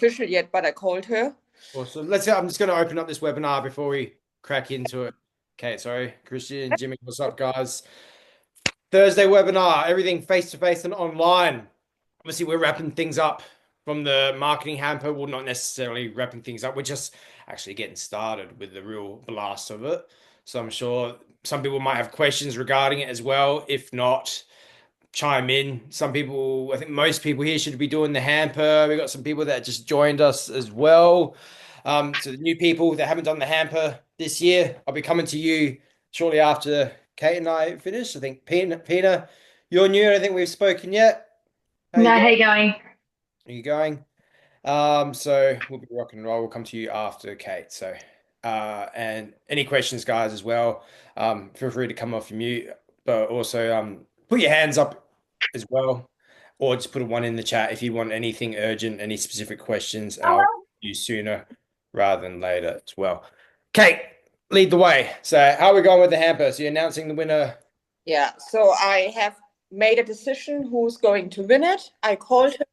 official yet, but I called her. Awesome. I'm just going to open up this webinar before we crack into it. Okay, sorry, Christian, Jimmy, what's up, guys? Thursday webinar, everything face-to-face and online. Obviously, we're wrapping things up from the marketing hamper. Well, not necessarily wrapping things up. We're just actually getting started with the real blast of it. So I'm sure some people might have questions regarding it as well. If not, chime in. Some people, I think most people here should be doing the hamper. We've got some people that just joined us as well. So the new people that haven't done the hamper this year, I'll be coming to you shortly after Kate and I finish. I think Pina, you're new. I don't think we've spoken yet. How you No, going? how you going? Are you going? So we'll be rocking and roll. We'll come to you after Kate. So, and any questions, guys, as well. Feel free to come off your mute, but also put your hands up as well, or just put a one in the chat if you want anything urgent, any specific questions, and I'll you sooner rather than later as well. Kate, lead the way. So, how are we going with the hamper? So, you're announcing the winner. Yeah, so I have made a decision who's going to win it. I called her.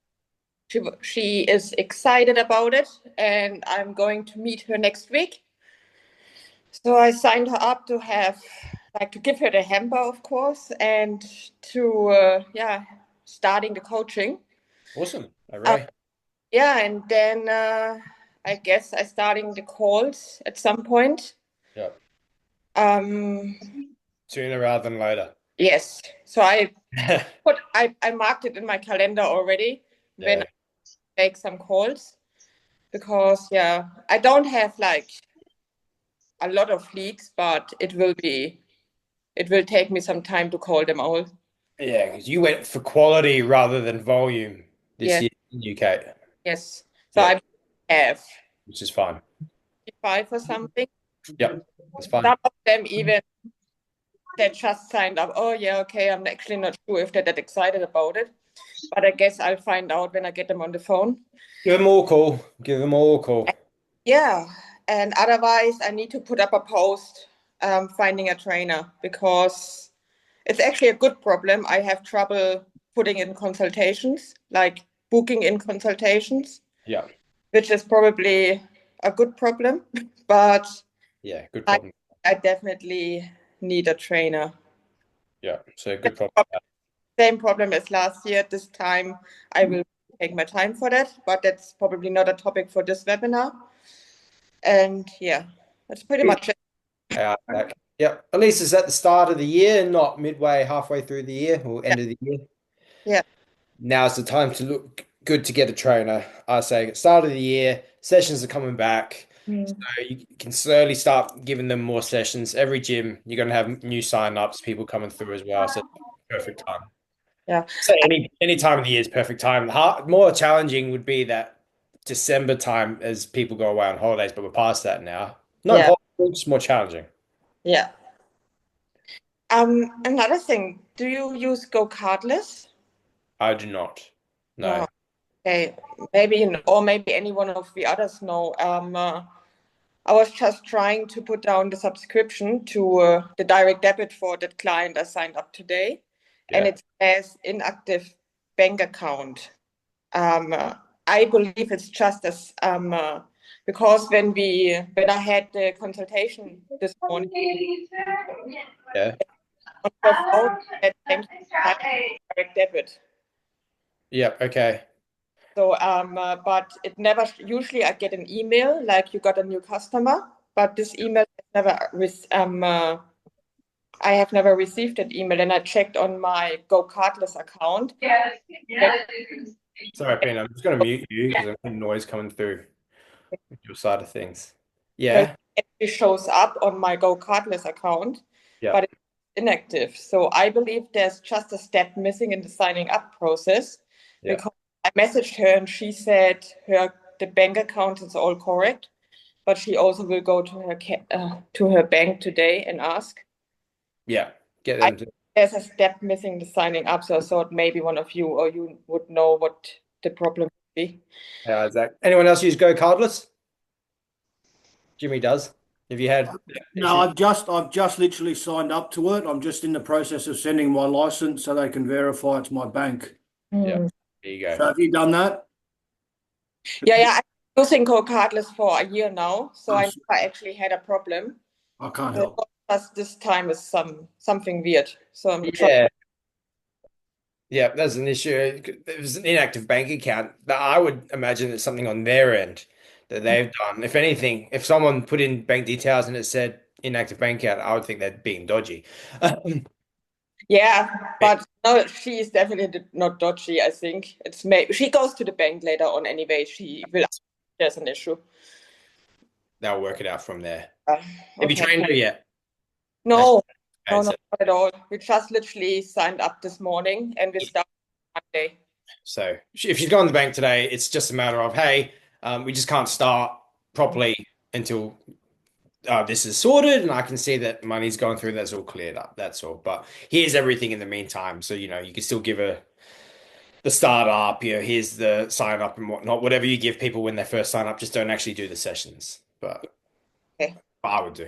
She is excited about it, and I'm going to meet her next week. So I signed her up to give her the hamper, of course, and to starting the coaching. Awesome. All right. And then I guess I starting the calls at some point. Yeah. Um, Sooner rather than later. Yes. So I marked it in my calendar already when I make some calls, because I don't have like a lot of leads, but it will take me some time to call them all. Yeah, because you went for quality rather than volume this year in UK. Yes. So I have, which is fine. 5 or something. Yep, that's fine. Some of them even that just signed up. Oh yeah, okay. I'm actually not sure if they're that excited about it, but I guess I'll find out when I get them on the phone. Give them all a call. Give them all a call. Yeah, and otherwise I need to put up a post finding a trainer, because it's actually a good problem. I have trouble putting in consultations, like booking in consultations. Yeah. Which is probably a good problem, but yeah, good problem. I definitely need a trainer. Yeah, so good problem. Same problem as last year. This time I will take my time for that, but that's probably not a topic for this webinar. And yeah, that's pretty much it. Yeah, at least it's at the start of the year, not midway, halfway through the year or end of the year. Yeah. Now's the time to look good to get a trainer. I say at the start of the year, sessions are coming back. So you can slowly start giving them more sessions. Every gym, you're going to have new sign-ups, people coming through as well. So perfect time. Yeah. So any time of the year is perfect time. More challenging would be that December time as people go away on holidays, but we're past that now. Not impossible, just more challenging. Yeah. Another thing, do you use Go Cardless? I do not. No. Okay, maybe, or maybe any one of the others know. I was just trying to put down the subscription to the direct debit for that client I signed up today, and it says inactive bank account. I believe it's just as because when I had the consultation this morning, on the phone, that direct debit. Yeah. Okay. So, but it never, usually I get an email like you got a new customer, but this email I have never received that email, and I checked on my Go Cardless account. Sorry, Pina, I'm just going to mute you because there's noise coming through your side of things. Yeah. It shows up on my Go Cardless account, but it's inactive. So I believe there's just a step missing in the signing up process, because I messaged her and she said the bank account is all correct, but she also will go to her bank today and ask. Yeah, get them. There's a step missing the signing up, so I thought maybe one of you or you would know what the problem would be. Yeah, exactly. Anyone else use Go Cardless? Jimmy does. Have you had? No, I've just literally signed up to it. I'm just in the process of sending my license so they can verify it's my bank. Yeah, there you go. So have you done that? Yeah. I'm using cardless for a year now, so I never actually had a problem. I can't help. But this time is something weird. So I'm trying. Yeah. Yeah, that's an issue. It was an inactive bank account, but I would imagine it's something on their end that they've done. If anything, if someone put in bank details and it said inactive bank account, I would think they're being dodgy. Yeah, but no, she is definitely not dodgy. I think it's maybe she goes to the bank later on anyway. She will. There's an issue. They'll work it out from there. Uh, Have you okay. trained her yet? No, Okay, not at all. We just literally signed up this morning and we start Monday. so if she's gone to the bank today, it's just a matter of, hey, we just can't start properly until this is sorted and I can see that money's going through. That's all cleared up. That's all. But here's everything in the meantime. So, you can still give her the startup, here's the sign up and whatnot. Whatever you give people when they first sign up, just don't actually do the sessions. But Okay. I would do.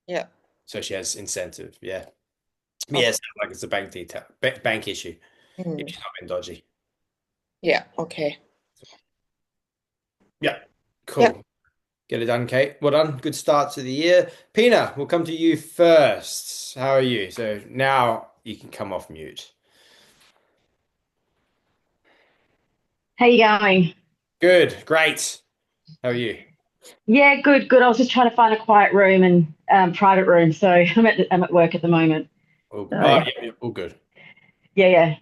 Yeah. So she has incentive. Yeah. Okay. Yeah, it sounds like it's a bank detail, bank issue. If she's not been dodgy. Yeah. Okay. Yeah. Cool. Yeah. Get it done, Kate. Well done. Good start to the year. Pina, we'll come to you first. How are you? So now you can come off mute. How you going? Good. Great. How are you? Yeah, good, good. I was just trying to find a quiet room and private room. So I'm at work at the moment. Oh, So, yeah, all good. yeah.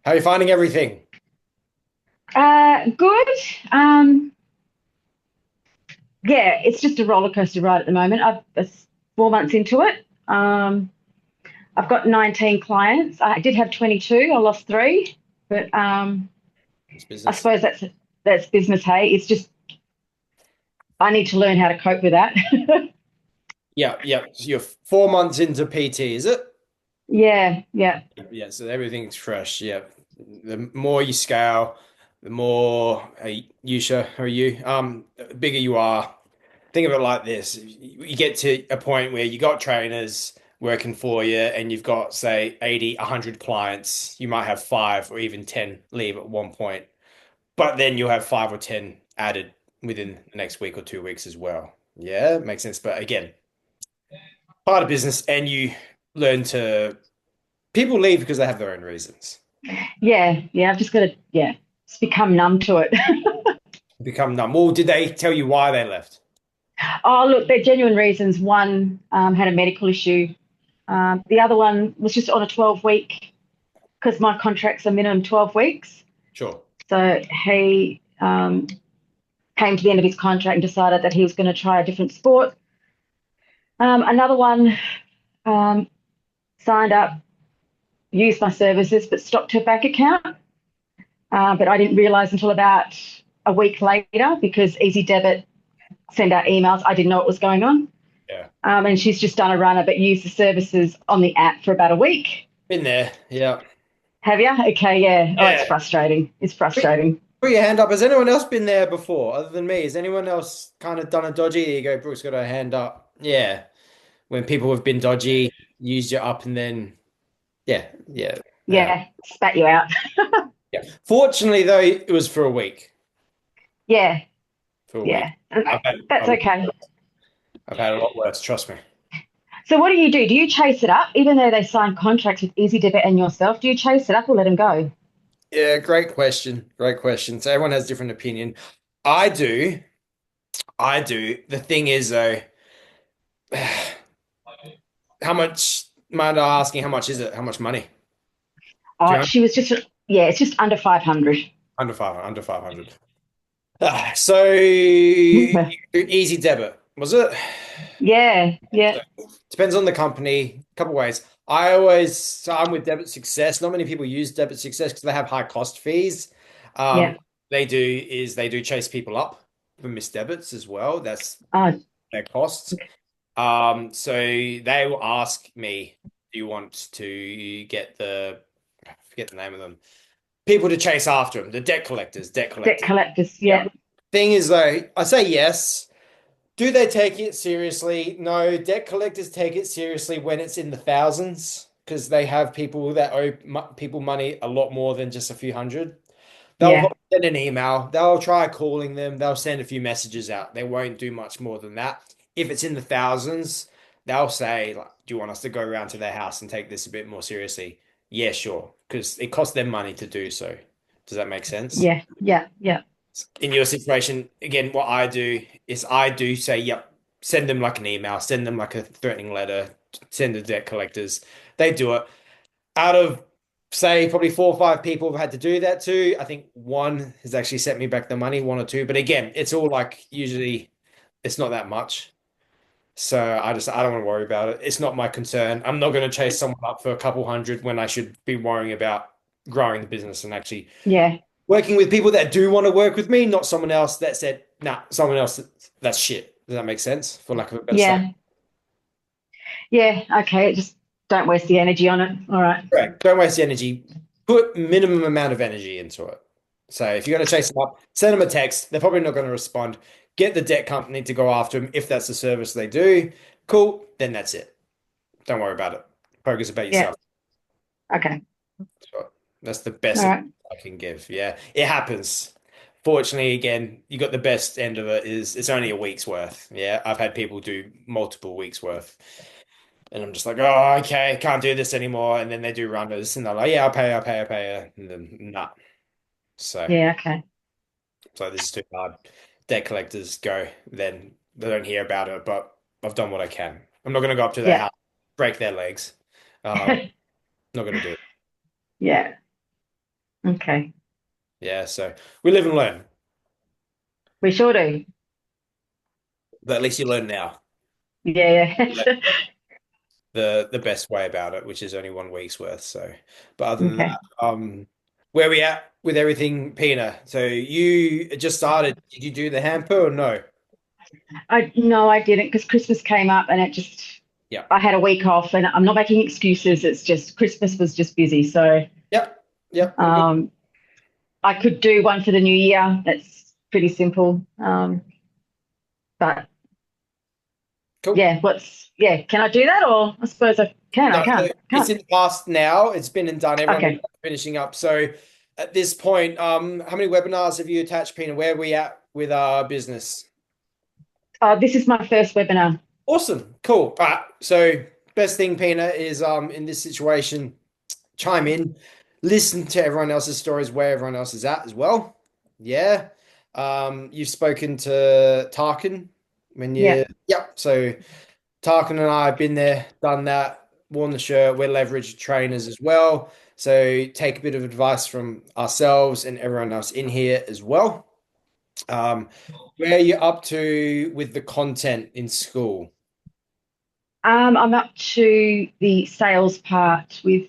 How are you finding everything? Good. Yeah, it's just a roller coaster ride at the moment. It's 4 months into it. I've got 19 clients. I did have 22. I lost 3, but It's I business. suppose that's business. Hey, it's just I need to learn how to cope with that. Yeah. So you're 4 months into PT, is it? Yeah. Yeah, so everything's fresh. Yeah. The more you scale, the more Yusha, how are you? The bigger you are. Think of it like this. You get to a point where you got trainers working for you and you've got, say, 80, 100 clients. You might have 5 or even 10 leave at one point, but then you'll have 5 or 10 added within the next week or 2 weeks as well. Yeah, makes sense. But again, part of business, and you learn to people leave because they have their own reasons. Yeah. I've just got to just become numb to it. Become numb. Well, did they tell you why they left? Oh, look, they're genuine reasons. One had a medical issue. The other one was just on a 12-week because my contract's a minimum 12 weeks. Sure. So he came to the end of his contract and decided that he was going to try a different sport. Another one signed up, used my services, but stopped her bank account. But I didn't realise until about a week later because Easy Debit send out emails. I didn't know what was going on. Yeah. And she's just done a runner, but used the services on the app for about a week. Been there. Yeah. Have you? Okay, yeah. Oh, it's frustrating. It's frustrating. Put your hand up. Has anyone else been there before other than me? Has anyone else kind of done a dodgy? There you go, Brooke's got her hand up. Yeah. When people have been dodgy, used you up and then, yeah. Yeah, spat you out. Yeah. Fortunately, though, it was for a week. Yeah. For a week. That's okay. I've had a lot worse, trust me. So what do? Do you chase it up, even though they sign contracts with Easy Debit and yourself? Do you chase it up or let them go? Yeah, great question. Great question. So everyone has different opinion. I do. The thing is, though, how much, mind asking, how much is it? How much money? Oh, she was just, it's just under 500. Under 500, under 500. So easy debit, was it? Yeah. Depends on the company, a couple ways. So I'm with Debit Success. Not many people use Debit Success because they have high cost fees. They do chase people up for missed debits as well. That's their costs. So they will ask me, do you want to get I forget the name of them, people to chase after them, the debt collectors. Debt collectors, yeah. Thing is, though, I say yes. Do they take it seriously? No. Debt collectors take it seriously when it's in the thousands because they have people that owe people money a lot more than just a few hundred. They'll send an email. They'll try calling them. They'll send a few messages out. They won't do much more than that. If it's in the thousands, they'll say, like, do you want us to go around to their house and take this a bit more seriously? Yeah, sure. Because it costs them money to do so. Does that make sense? Yeah, yeah, yeah. In your situation, again, what I do is I do say, yep, send them like an email, send them like a threatening letter, send the debt collectors. They do it. Out of, say, probably 4 or 5 people have had to do that too. I think one has actually sent me back the money, one or two. But again, it's all like usually it's not that much. So I don't want to worry about it. It's not my concern. I'm not going to chase someone up for a couple hundred when I should be worrying about growing the business and actually Yeah. working with people that do want to work with me, not someone else that said, nah, someone else that's shit. Does that make sense? For lack of a better Yeah. Yeah. Okay. Just don't waste the energy on it. All right. Correct. Don't waste the energy. Put minimum amount of energy into it. So if you're going to chase them up, send them a text. They're probably not going to respond. Get the debt company to go after them if that's the service they do. Cool. Then that's it. Don't worry about it. Focus about Yeah. yourself. Okay. That's the best All right. I can give. Yeah, it happens. Fortunately, again, you got the best end of it is it's only a week's worth. Yeah, I've had people do multiple weeks worth. And I'm just like, oh, okay, can't do this anymore. And then they do runners and they're like, yeah, I'll pay. And then, nah. So, Yeah. Okay. so this is too hard. Debt collectors go, then they don't hear about it, but I've done what I can. I'm not going to go up to their Yeah. house, break their legs. Not going to do it. Yeah. Okay. Yeah, so we live and learn. We sure do. But at least you learn now Yeah. Yeah. the best way about it, which is only 1 week's worth. So, but other than Okay. that, where we at with everything, Pina? So you just started. Did you do the hamper or no? No, I didn't because Christmas came up and it just. Yeah. I had a week off, and I'm not making excuses. It's just Christmas was just busy, so. Yep. Yep. I could do one for the new year. That's pretty simple. But Cool. yeah, can I do that? Or I suppose I can. No, I can't. it's in the past now. It's been and done. Everyone Okay. is finishing up. So at this point, how many webinars have you attached, Pina? Where are we at with our business? This is my first webinar. Awesome. Cool. All right. So best thing, Pina, is in this situation, chime in, listen to everyone else's stories, where everyone else is at as well. Yeah. You've spoken to Tarkin when you So Tarkin and I have been there, done that, worn the shirt. We're leveraged trainers as well. So take a bit of advice from ourselves and everyone else in here as well. Where are you up to with the content in school? I'm up to the sales part with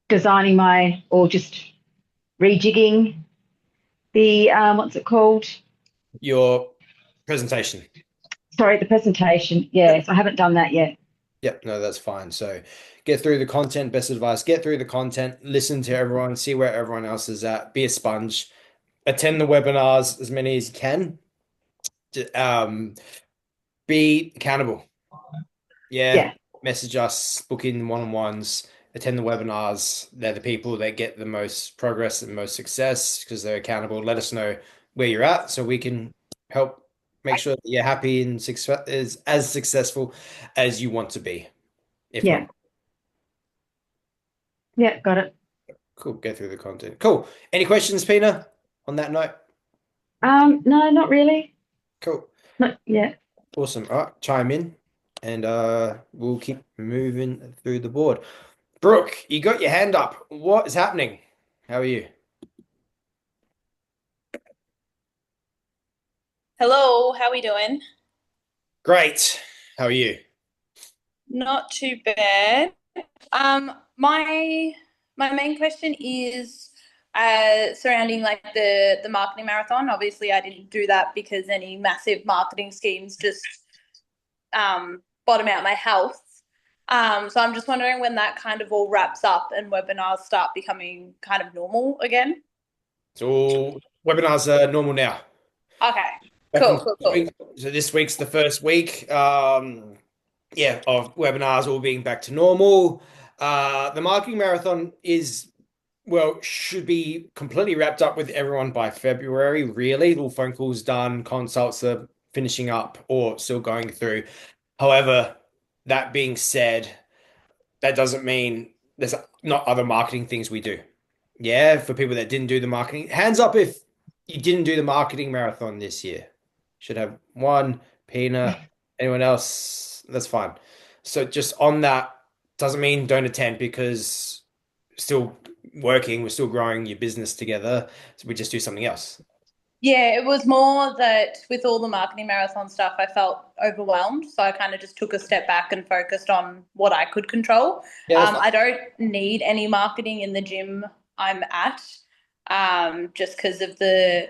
designing or just rejigging the what's it called? Your presentation. Sorry, the presentation. Yes, I haven't done that yet. Yep, no, that's fine. So get through the content, best advice, get through the content, listen to everyone, see where everyone else is at, be a sponge, attend the webinars, as many as you can. Be accountable. Yeah. Message us, book in one-on-ones, attend the webinars. They're the people that get the most progress and most success because they're accountable. Let us know where you're at so we can help make sure that you're happy and is as successful as you want to be. If not. Yeah, got it. Cool. Go through the content. Cool. Any questions, Pina, on that note? No, not really. Cool. Not yet. Awesome. All right, chime in and we'll keep moving through the board. Brooke, you got your hand up. What is happening? How are you? Hello, how are we doing? Great. How are you? Not too bad. My main question is surrounding like the marketing marathon. Obviously, I didn't do that because any massive marketing schemes just bottom out my health. So I'm just wondering when that kind of all wraps up and webinars start becoming kind of normal again. So webinars are normal now. Okay. Cool. So this week's the first week, of webinars all being back to normal. The marketing marathon is well, should be completely wrapped up with everyone by February, really. Little phone calls done, consults are finishing up or still going through. However, that being said, that doesn't mean there's not other marketing things we do. Yeah, for people that didn't do the marketing, hands up if you didn't do the marketing marathon this year. Should have one, Pina, anyone else, that's fine. So just on that, doesn't mean don't attend because still working, we're still growing your business together. So we just do something else. Yeah, it was more that with all the marketing marathon stuff, I felt overwhelmed. So I kind of just took a step back and focused on what I could control. Yeah, I don't need any marketing in the gym I'm at, just because of the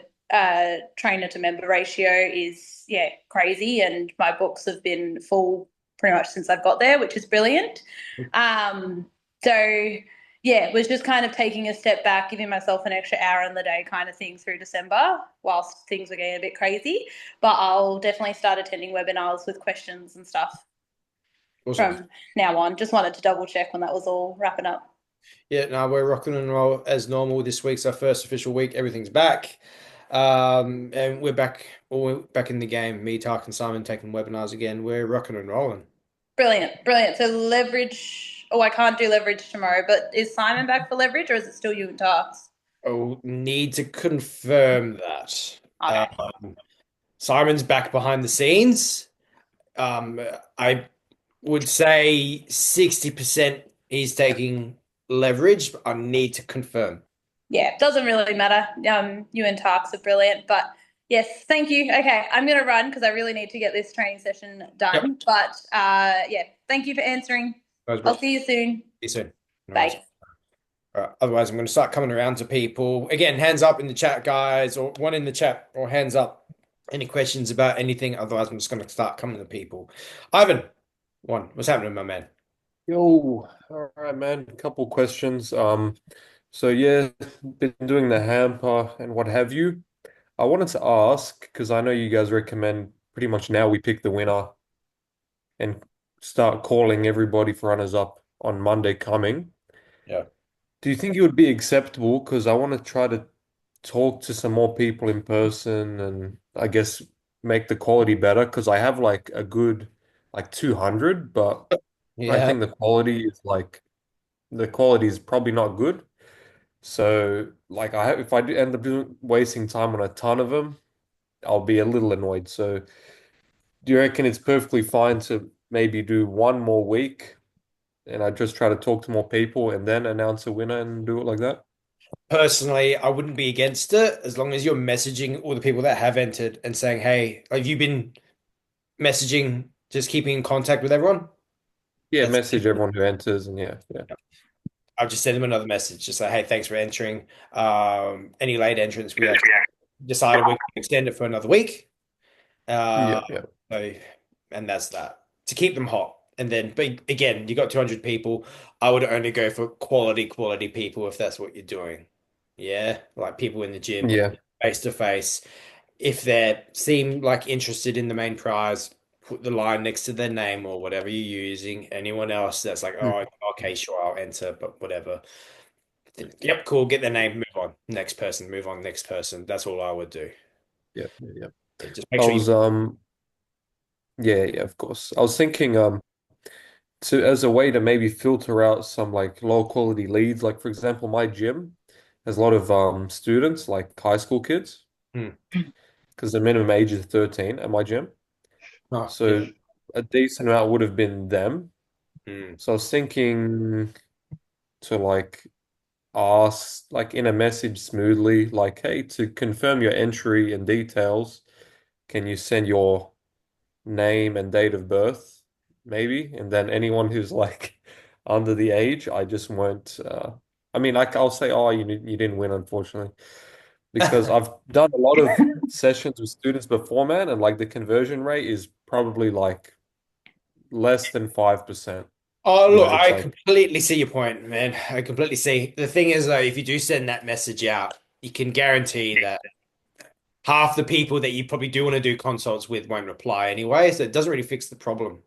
trainer to member ratio is, yeah, crazy. And my books have been full pretty much since I've got there, which is brilliant. So yeah, was just kind of taking a step back, giving myself an extra hour in the day kind of thing through December whilst things were getting a bit crazy. But I'll definitely start attending webinars with questions and stuff awesome. from now on. Just wanted to double check when that was all wrapping up. Yeah, no, we're rocking and roll as normal. This week's our first official week. Everything's back. And we're back in the game. Me, Tark, and Simon taking webinars again. We're rocking and rolling. Brilliant, brilliant. So leverage. Oh, I can't do leverage tomorrow, but is Simon back for leverage or is it still you and Tarks? I'll need to confirm that. Okay. Simon's back behind the scenes. I would say 60% he's taking leverage, but I need to confirm. Yeah, doesn't really matter. You and Tarks are brilliant, but yes, thank you. Okay, I'm going to run because I really need to get this training session done. Yep. But yeah, thank you for answering. I'll see you soon. See you soon. No Bye. worries. All right, otherwise, I'm going to start coming around to people. Again, hands up in the chat, guys, or one in the chat, or hands up. Any questions about anything? Otherwise, I'm just going to start coming to people. Ivan, what's happening, my man? Yo, all right, man. A couple questions. So yeah, been doing the hamper and what have you. I wanted to ask, because I know you guys recommend pretty much now we pick the winner and start calling everybody for runners up on Monday coming. Yeah. Do you think it would be acceptable? Because I want to try to talk to some more people in person and I guess make the quality better because I have like a good like 200, but I Yeah. think the quality is probably not good. So like if I do end up wasting time on a ton of them, I'll be a little annoyed. So do you reckon it's perfectly fine to maybe do one more week and I just try to talk to more people and then announce a winner and do it like that? Personally, I wouldn't be against it as long as you're messaging all the people that have entered and saying, hey, have you been messaging, just keeping in contact with everyone? Yeah, message everyone who enters and yeah. I've just sent them another message, just like, hey, thanks for entering. Any late entrants, we actually decided we can extend it for another week. Yeah. So, and that's that. To keep them hot. And then, but again, you got 200 people. I would only go for quality people if that's what you're doing. Yeah, like people in the gym, Yeah. face to face. If they seem like interested in the main prize, put the line next to their name or whatever you're using. Anyone else that's like, oh, okay, sure, I'll enter, but whatever. Yep, cool. Get their name, move on. Next person, move on. Next person. That's all I would do. Yeah. Just make sure yeah, of course. I was thinking to as a way to maybe filter out some like low quality leads. Like for example, my gym has a lot of students, like high school kids, because the minimum age is 13 at my gym. So a decent amount would have been them. So I was thinking to like ask like in a message smoothly, like, hey, to confirm your entry and details, can you send your name and date of birth, maybe? And then anyone who's like under the age, I just won't. I mean, I'll say, oh, you didn't win, unfortunately, because I've done a lot of sessions with students before, man, and like the conversion rate is probably like less than 5%. Oh, You look, know, it's I like, completely see your point, man. I completely see. The thing is, though, if you do send that message out, you can guarantee that half the people that you probably do want to do consults with won't reply anyway. So it doesn't really fix the problem,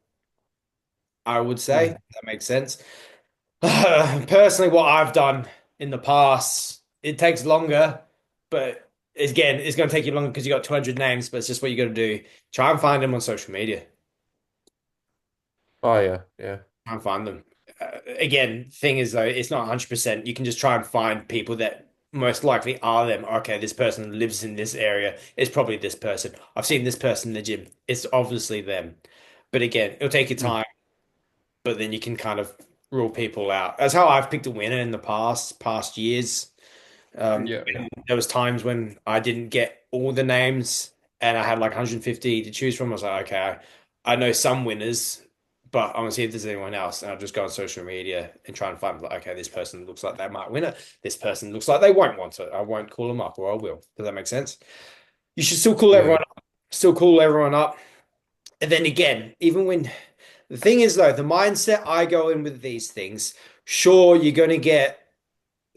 I would say. That makes sense. Personally, what I've done in the past. It takes longer, but again, it's going to take you longer because you got 200 names, but it's just what you got to do. Try and find them on social media. Oh yeah, yeah. Try and find them. Again, thing is though, it's not 100%. You can just try and find people that most likely are them. Okay, this person lives in this area. It's probably this person. I've seen this person in the gym. It's obviously them. But again, it'll take you time, but then you can kind of rule people out. That's how I've picked a winner in the past years. Yeah. There was times when I didn't get all the names and I had like 150 to choose from. I was like, okay, I know some winners, but I want to see if there's anyone else. And I'll just go on social media and try and find like, okay, this person looks like they might win it. This person looks like they won't want it. I won't call them up or I will. Does that make sense? You should still call everyone up. Still call everyone up. And then again, even when the thing is though, the mindset I go in with these things, sure, you're going to get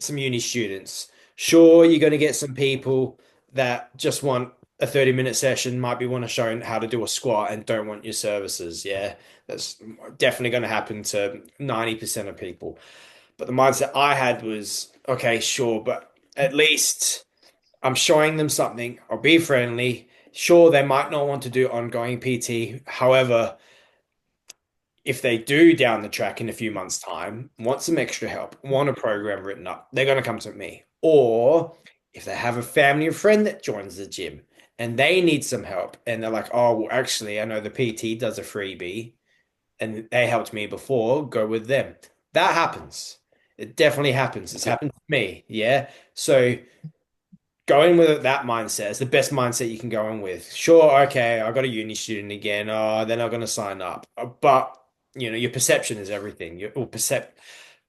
some uni students. Sure, you're going to get some people that just want a 30-minute session, might be want to show how to do a squat and don't want your services. Yeah, that's definitely going to happen to 90% of people. But the mindset I had was, okay, sure, but at least I'm showing them something. I'll be friendly. Sure, they might not want to do ongoing PT. However, if they do down the track in a few months' time, want some extra help, want a program written up, they're going to come to me. Or if they have a family or friend that joins the gym and they need some help and they're like, oh, well, actually, I know the PT does a freebie and they helped me before, go with them. That happens. It definitely happens. It's happened to me. Yeah. So going with that mindset is the best mindset you can go in with. Sure, okay, I got a uni student again. Oh, they're not going to sign up. But your perception is everything.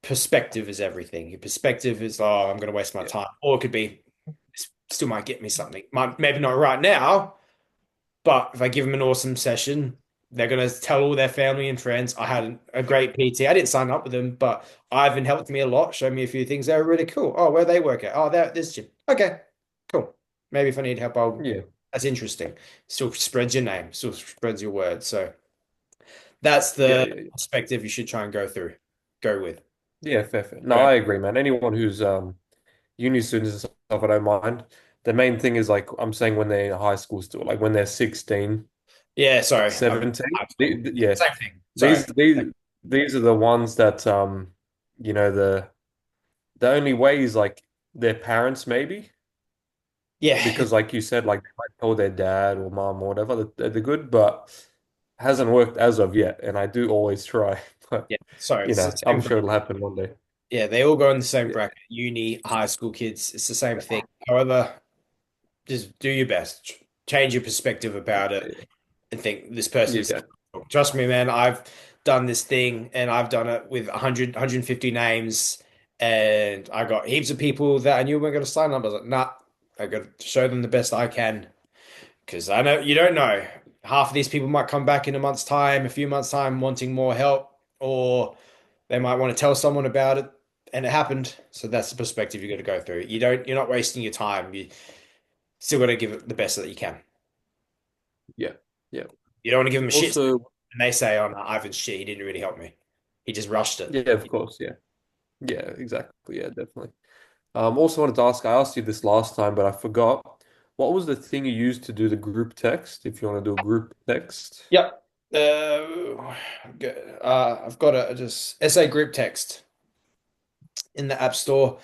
Perspective is everything. Your perspective is, oh, I'm going to waste my time. Or it could be, still might get me something. Maybe not right now, but if I give them an awesome session, they're going to tell all their family and friends, I had a great PT. I didn't sign up with them, but Ivan helped me a lot, showed me a few things. They were really cool. Oh, where they work at? Oh, they're at this gym. Okay, cool. Maybe if I need help, that's interesting. Still spreads your name, still spreads your word. So that's the perspective you should try and go with. Yeah, fair. No, I agree, man. Anyone who's uni students and stuff, I don't mind. The main thing is like I'm saying when they're in high school still, like when they're 16, Yeah, sorry. 17. Yeah. Same thing. Sorry. These are the ones that the only way is like their parents maybe. Yeah. Because like you said, like they might tell their dad or mom or whatever that they're good, but hasn't worked as of yet. And I do always try. But Yeah. Sorry. I'm sure it'll happen one day. Yeah, they all go in the same bracket. Uni, high school kids, it's the same thing. However, just do your best. Change your perspective about it and think this person's trust me, man, I've done this thing and I've done it with 150 names and I got heaps of people that I knew weren't going to sign up. I was like, nah, I got to show them the best I can because I know you don't know. Half of these people might come back in a month's time, a few months' time, wanting more help, or they might want to tell someone about it, and it happened. So that's the perspective you got to go through. You're not wasting your time. You still got to give it the best that you can. Yeah. You don't want to give them a shit, Also, and they say, "Oh no, Ivan's shit. He didn't really help me. He just rushed it." yeah, of course, yeah. Yeah, exactly. Yeah, definitely. Also wanted to ask, I asked you this last time, but I forgot. What was the thing you used to do the group text, if you want to do a group text? Yep. I've got a just SA group text in the App Store.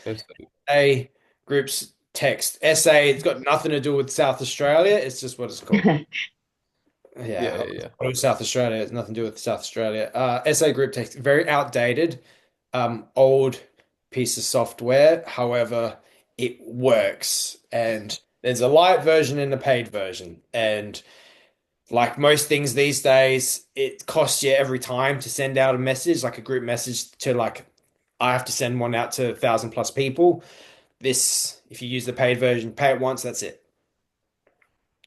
A groups text. SA, it's got nothing to do with South Australia. It's just what it's called. Yeah. South Australia. It's nothing to do with South Australia. SA group text, very outdated, old piece of software. However, it works. And there's a light version and a paid version. And like most things these days, it costs you every time to send out a message, like a group message to like, I have to send one out to 1,000+ people. This, if you use the paid version, pay it once, that's it.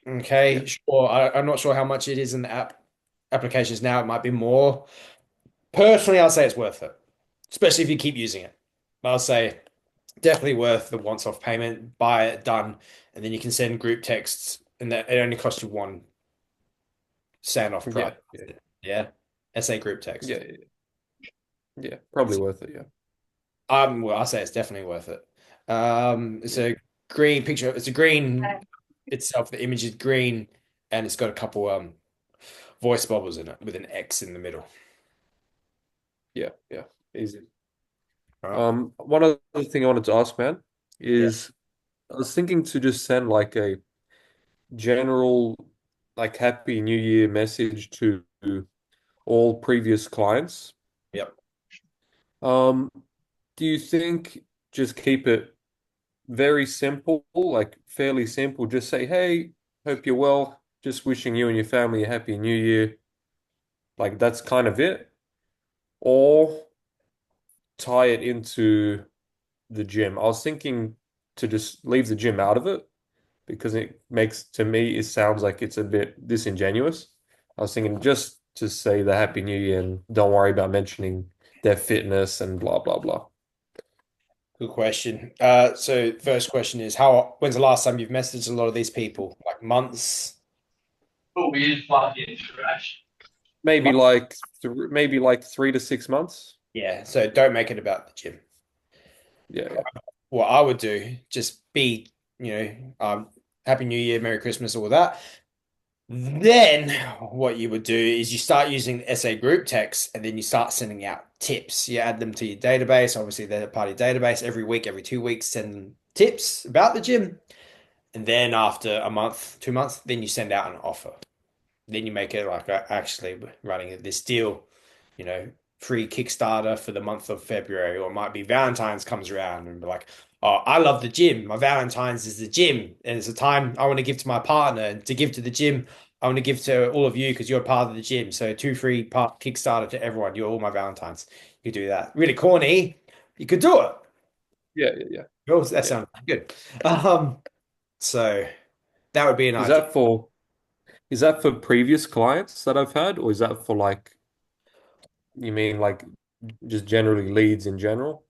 Okay, sure. I'm not sure how much it is in the applications now. It might be more. Personally, I'll say it's worth it, especially if you keep using it. I'll say definitely worth the once-off payment, buy it, done, and then you can send group texts, and that it only costs you one sign-off price. Yeah. SA group text. Yeah, probably worth it. Yeah. Well, I say it's definitely worth it. It's a green picture. It's a green itself. The image is green, and it's got a couple voice bubbles in it with an X in the middle. Yeah, easy. All right. One other thing I wanted to ask, man, is I was thinking to just send like a general, like Happy New Year message to all previous clients. Yep. Do you think just keep it very simple, like fairly simple? Just say, hey, hope you're well. Just wishing you and your family a Happy New Year. Like that's kind of it. Or tie it into the gym. I was thinking to just leave the gym out of it because it makes, to me, it sounds like it's a bit disingenuous. I was thinking just to say the Happy New Year and don't worry about mentioning their fitness and blah, blah, blah. Good question. So first question is when's the last time you've messaged a lot of these people? Like months? Maybe like 3 to 6 months. Yeah. So don't make it about the gym. Yeah. What I would do, just be, Happy New Year, Merry Christmas, all that. Then what you would do is you start using the SA group text and then you start sending out tips. You add them to your database. Obviously, they're part of your database every week, every 2 weeks, send them tips about the gym. And then after a month, 2 months, then you send out an offer. Then you make it like actually running this deal, free Kickstarter for the month of February, or it might be Valentine's comes around and be like, oh, I love the gym. My Valentine's is the gym, and it's a time I want to give to my partner, and to give to the gym, I want to give to all of you because you're part of the gym. So 2 free part Kickstarter to everyone. You're all my Valentines. You do that. Really corny. You could do it. Yeah. That sounds good. So that would be an Is idea. that for previous clients that I've had, or is that for like, you mean like just generally leads in general?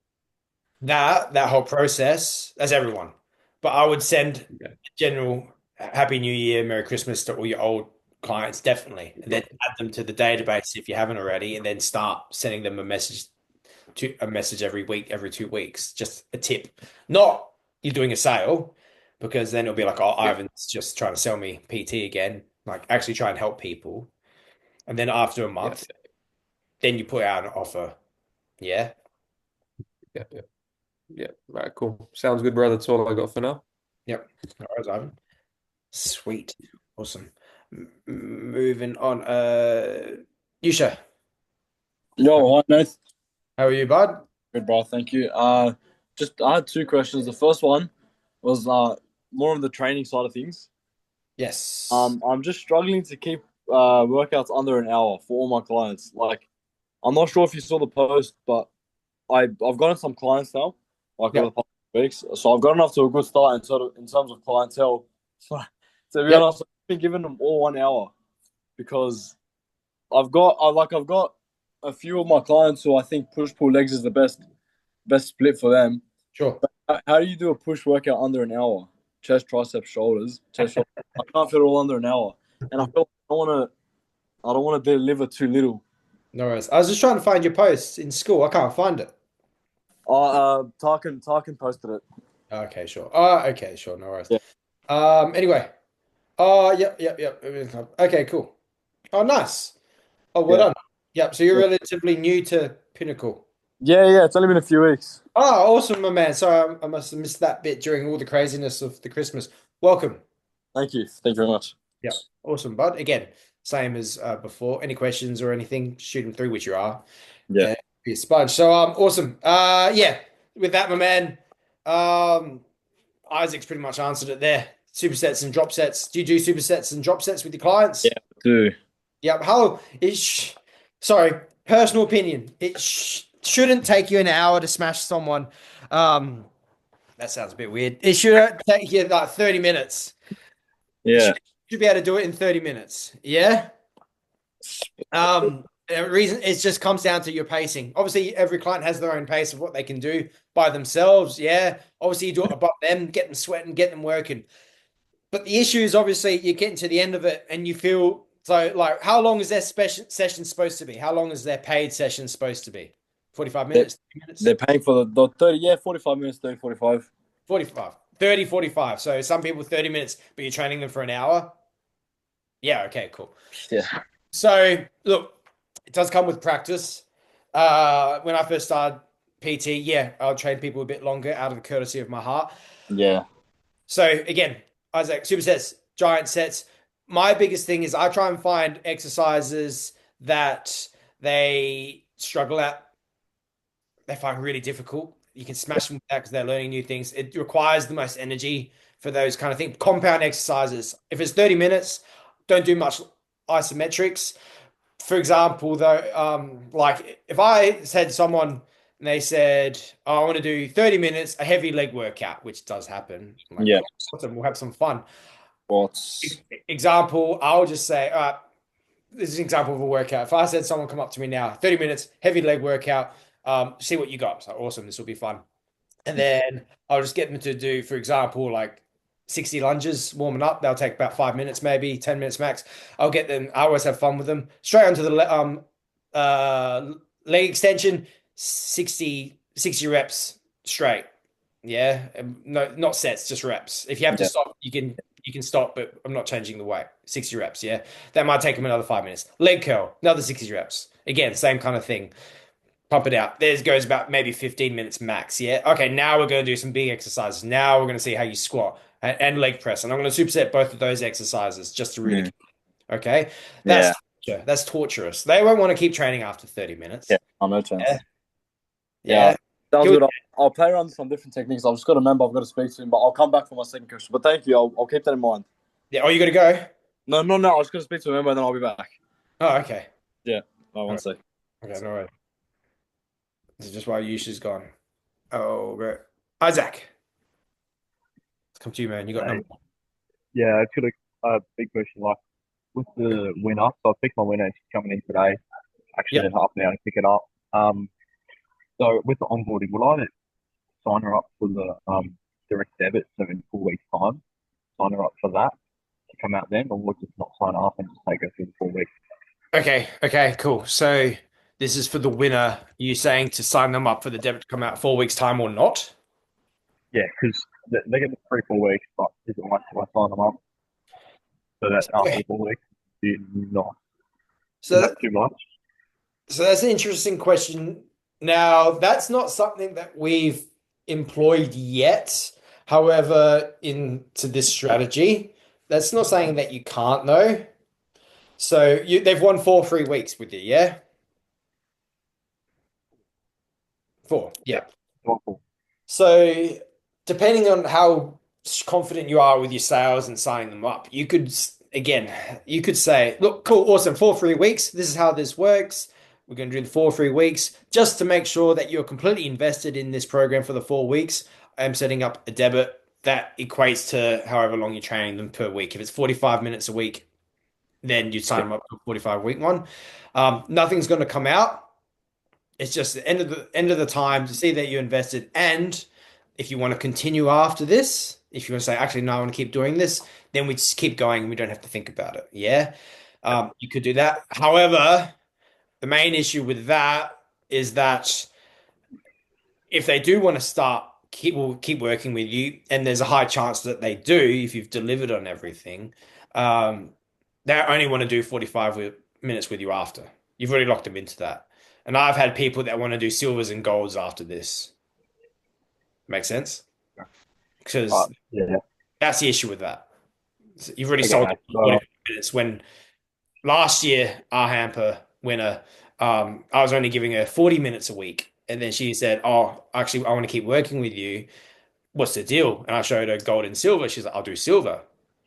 That whole process, that's everyone. But I would send Yeah. general Happy New Year, Merry Christmas to all your old clients, definitely. And then add them to the database if you haven't already, and then start sending them a message every week, every 2 weeks. Just a tip. Not you're doing a sale, because then it'll be like, oh, Ivan's just trying to sell me PT again. Like actually try and help people. And then after a month, then you put out an offer. Yeah. Yeah. Right, cool. Sounds good, bro. That's all I got for now. Yep. All right, Ivan. Sweet. Awesome. Moving on. Yusha, Yo, hi, Nath. how are you, bud? Good, bro. Thank you. Just I had two questions. The first one was more on the training side of things. Yes. I'm just struggling to keep workouts under an hour for all my clients. Like, I'm not sure if you saw the post, but I've gotten some clients now, like over the past weeks. So I've gotten off to a good start in terms of clientele. So, to be honest, I've been giving them all 1 hour because I've got a few of my clients who I think push pull legs is the best split for them. Sure. How do you do a push workout under an hour? Chest, triceps, shoulders, chest, shoulders. I can't fit it all under an hour, and I feel I don't want to deliver too little. No worries. I was just trying to find your post in school. I can't find it. Tarkin posted it. Okay, sure. Okay, sure. No worries. Yeah. Anyway. Yep. Okay, cool. Oh, nice. Oh, well done. Yep. So you're relatively new to Pinnacle. Yeah. It's only been a few weeks. Oh, awesome, my man. Sorry, I must have missed that bit during all the craziness of the Christmas. Welcome. Thank you very much. Yeah, awesome, bud. Again, same as before. Any questions or anything, shoot them through, which you are. Yeah. Be a sponge. So, awesome. With that, my man, Isaac's pretty much answered it there. Supersets and drop sets. Do you do supersets and drop sets with your clients? Yeah, I do. Yeah. Sorry, personal opinion. It shouldn't take you an hour to smash someone. That sounds a bit weird. It should take you like 30 minutes. Yeah. You should be able to do it in 30 minutes. Yeah. The reason it just comes down to your pacing. Obviously, every client has their own pace of what they can do by themselves. Yeah. Obviously, you do it above them, get them sweating, get them working. But the issue is obviously you're getting to the end of it and you feel so like, how long is their session supposed to be? How long is their paid session supposed to be? 45 minutes, 30 minutes? They're paying for the 30, yeah, 45 minutes, 30, 45. 45. 30, 45. So some people 30 minutes, but you're training them for an hour? Yeah, okay, cool. Yeah. So, look, it does come with practice. When I first started PT, yeah, I'll train people a bit longer out of the courtesy of my heart. Yeah. So, again, Isaac, supersets, giant sets. My biggest thing is I try and find exercises that they struggle at, they find really difficult. You can smash them with that because they're learning new things. It requires the most energy for those kind of things. Compound exercises. If it's 30 minutes, don't do much isometrics. For example, though, like if I said to someone and they said, oh, I want to do 30 minutes, a heavy leg workout, which does happen. Like, Yeah. awesome, we'll have some fun. What's Example, I'll just say, this is an example of a workout. If I said someone come up to me now, 30 minutes, heavy leg workout, see what you got. So awesome, this will be fun. And then I'll just get them to do, for example, like 60 lunges warming up. They'll take about 5 minutes, maybe 10 minutes max. I'll get them. I always have fun with them. Straight onto the leg extension, 60 reps straight. Yeah, no, not sets, just reps. If you have to stop, you can stop, but I'm not changing the weight. 60 reps. Yeah, that might take them another 5 minutes. Leg curl, another 60 reps. Again, same kind of thing. Pump it out. Theirs goes about maybe 15 minutes max. Yeah. Okay. Now we're going to do some big exercises. Now we're going to see how you squat and leg press. And I'm going to superset both of those exercises just to really. Okay. That's torturous. They won't want to keep training after 30 minutes. Yeah. No chance. Yeah. Sounds good. I'll play around with some different techniques. I've just got to remember I've got to speak to him, but I'll come back for my second question. But thank you. I'll keep that in mind. Yeah. Oh, you got to go? No. I was going to speak to him, and then I'll be back. Oh, okay. Yeah. One sec. Okay. No worries. This is just why Yusha's gone. Oh, great. Isaac. Let's come to you, man. You got number one. Yeah, it's got a big question. Like with the winner, so I picked my winner. She's coming in today. Actually, in half an hour to pick it up. So with the onboarding, will I sign her up for the direct debit? So in 4 weeks' time, sign her up for that to come out then, or will just not sign up and just take her through the 4 weeks? Okay, cool. So this is for the winner. You saying to sign them up for the debit to come out 4 weeks' time or not? Yeah, because they get the 3-4 weeks, but is it right to sign them up so that after 4 weeks, do not? So that's too much. So that's an interesting question. Now, that's not something that we've employed yet. However, into this strategy, that's not saying that you can't though. So they've won 4 free weeks with you, yeah? 4, yeah. So depending on how confident you are with your sales and signing them up, you could say, look, cool, awesome, 4 free weeks. This is how this works. We're going to do the 4 free weeks just to make sure that you're completely invested in this program for the 4 weeks. I'm setting up a debit that equates to however long you're training them per week. If it's 45 minutes a week, then you sign them up for a 45-week one. Nothing's going to come out. It's just the end of the time to see that you invested. And if you want to continue after this, if you want to say, actually, no, I want to keep doing this, then we just keep going and we don't have to think about it. Yeah. You could do that. However, the main issue with that is that if they do want to start, we'll keep working with you, and there's a high chance that they do if you've delivered on everything. They only want to do 45 minutes with you after. You've already locked them into that. And I've had people that want to do silvers and golds after this. Make sense? Because that's the issue with that. So you've already sold 45 minutes when last year our hamper winner, I was only giving her 40 minutes a week. And then she said, oh, actually, I want to keep working with you. What's the deal? And I showed her gold and silver. She's like, I'll do silver.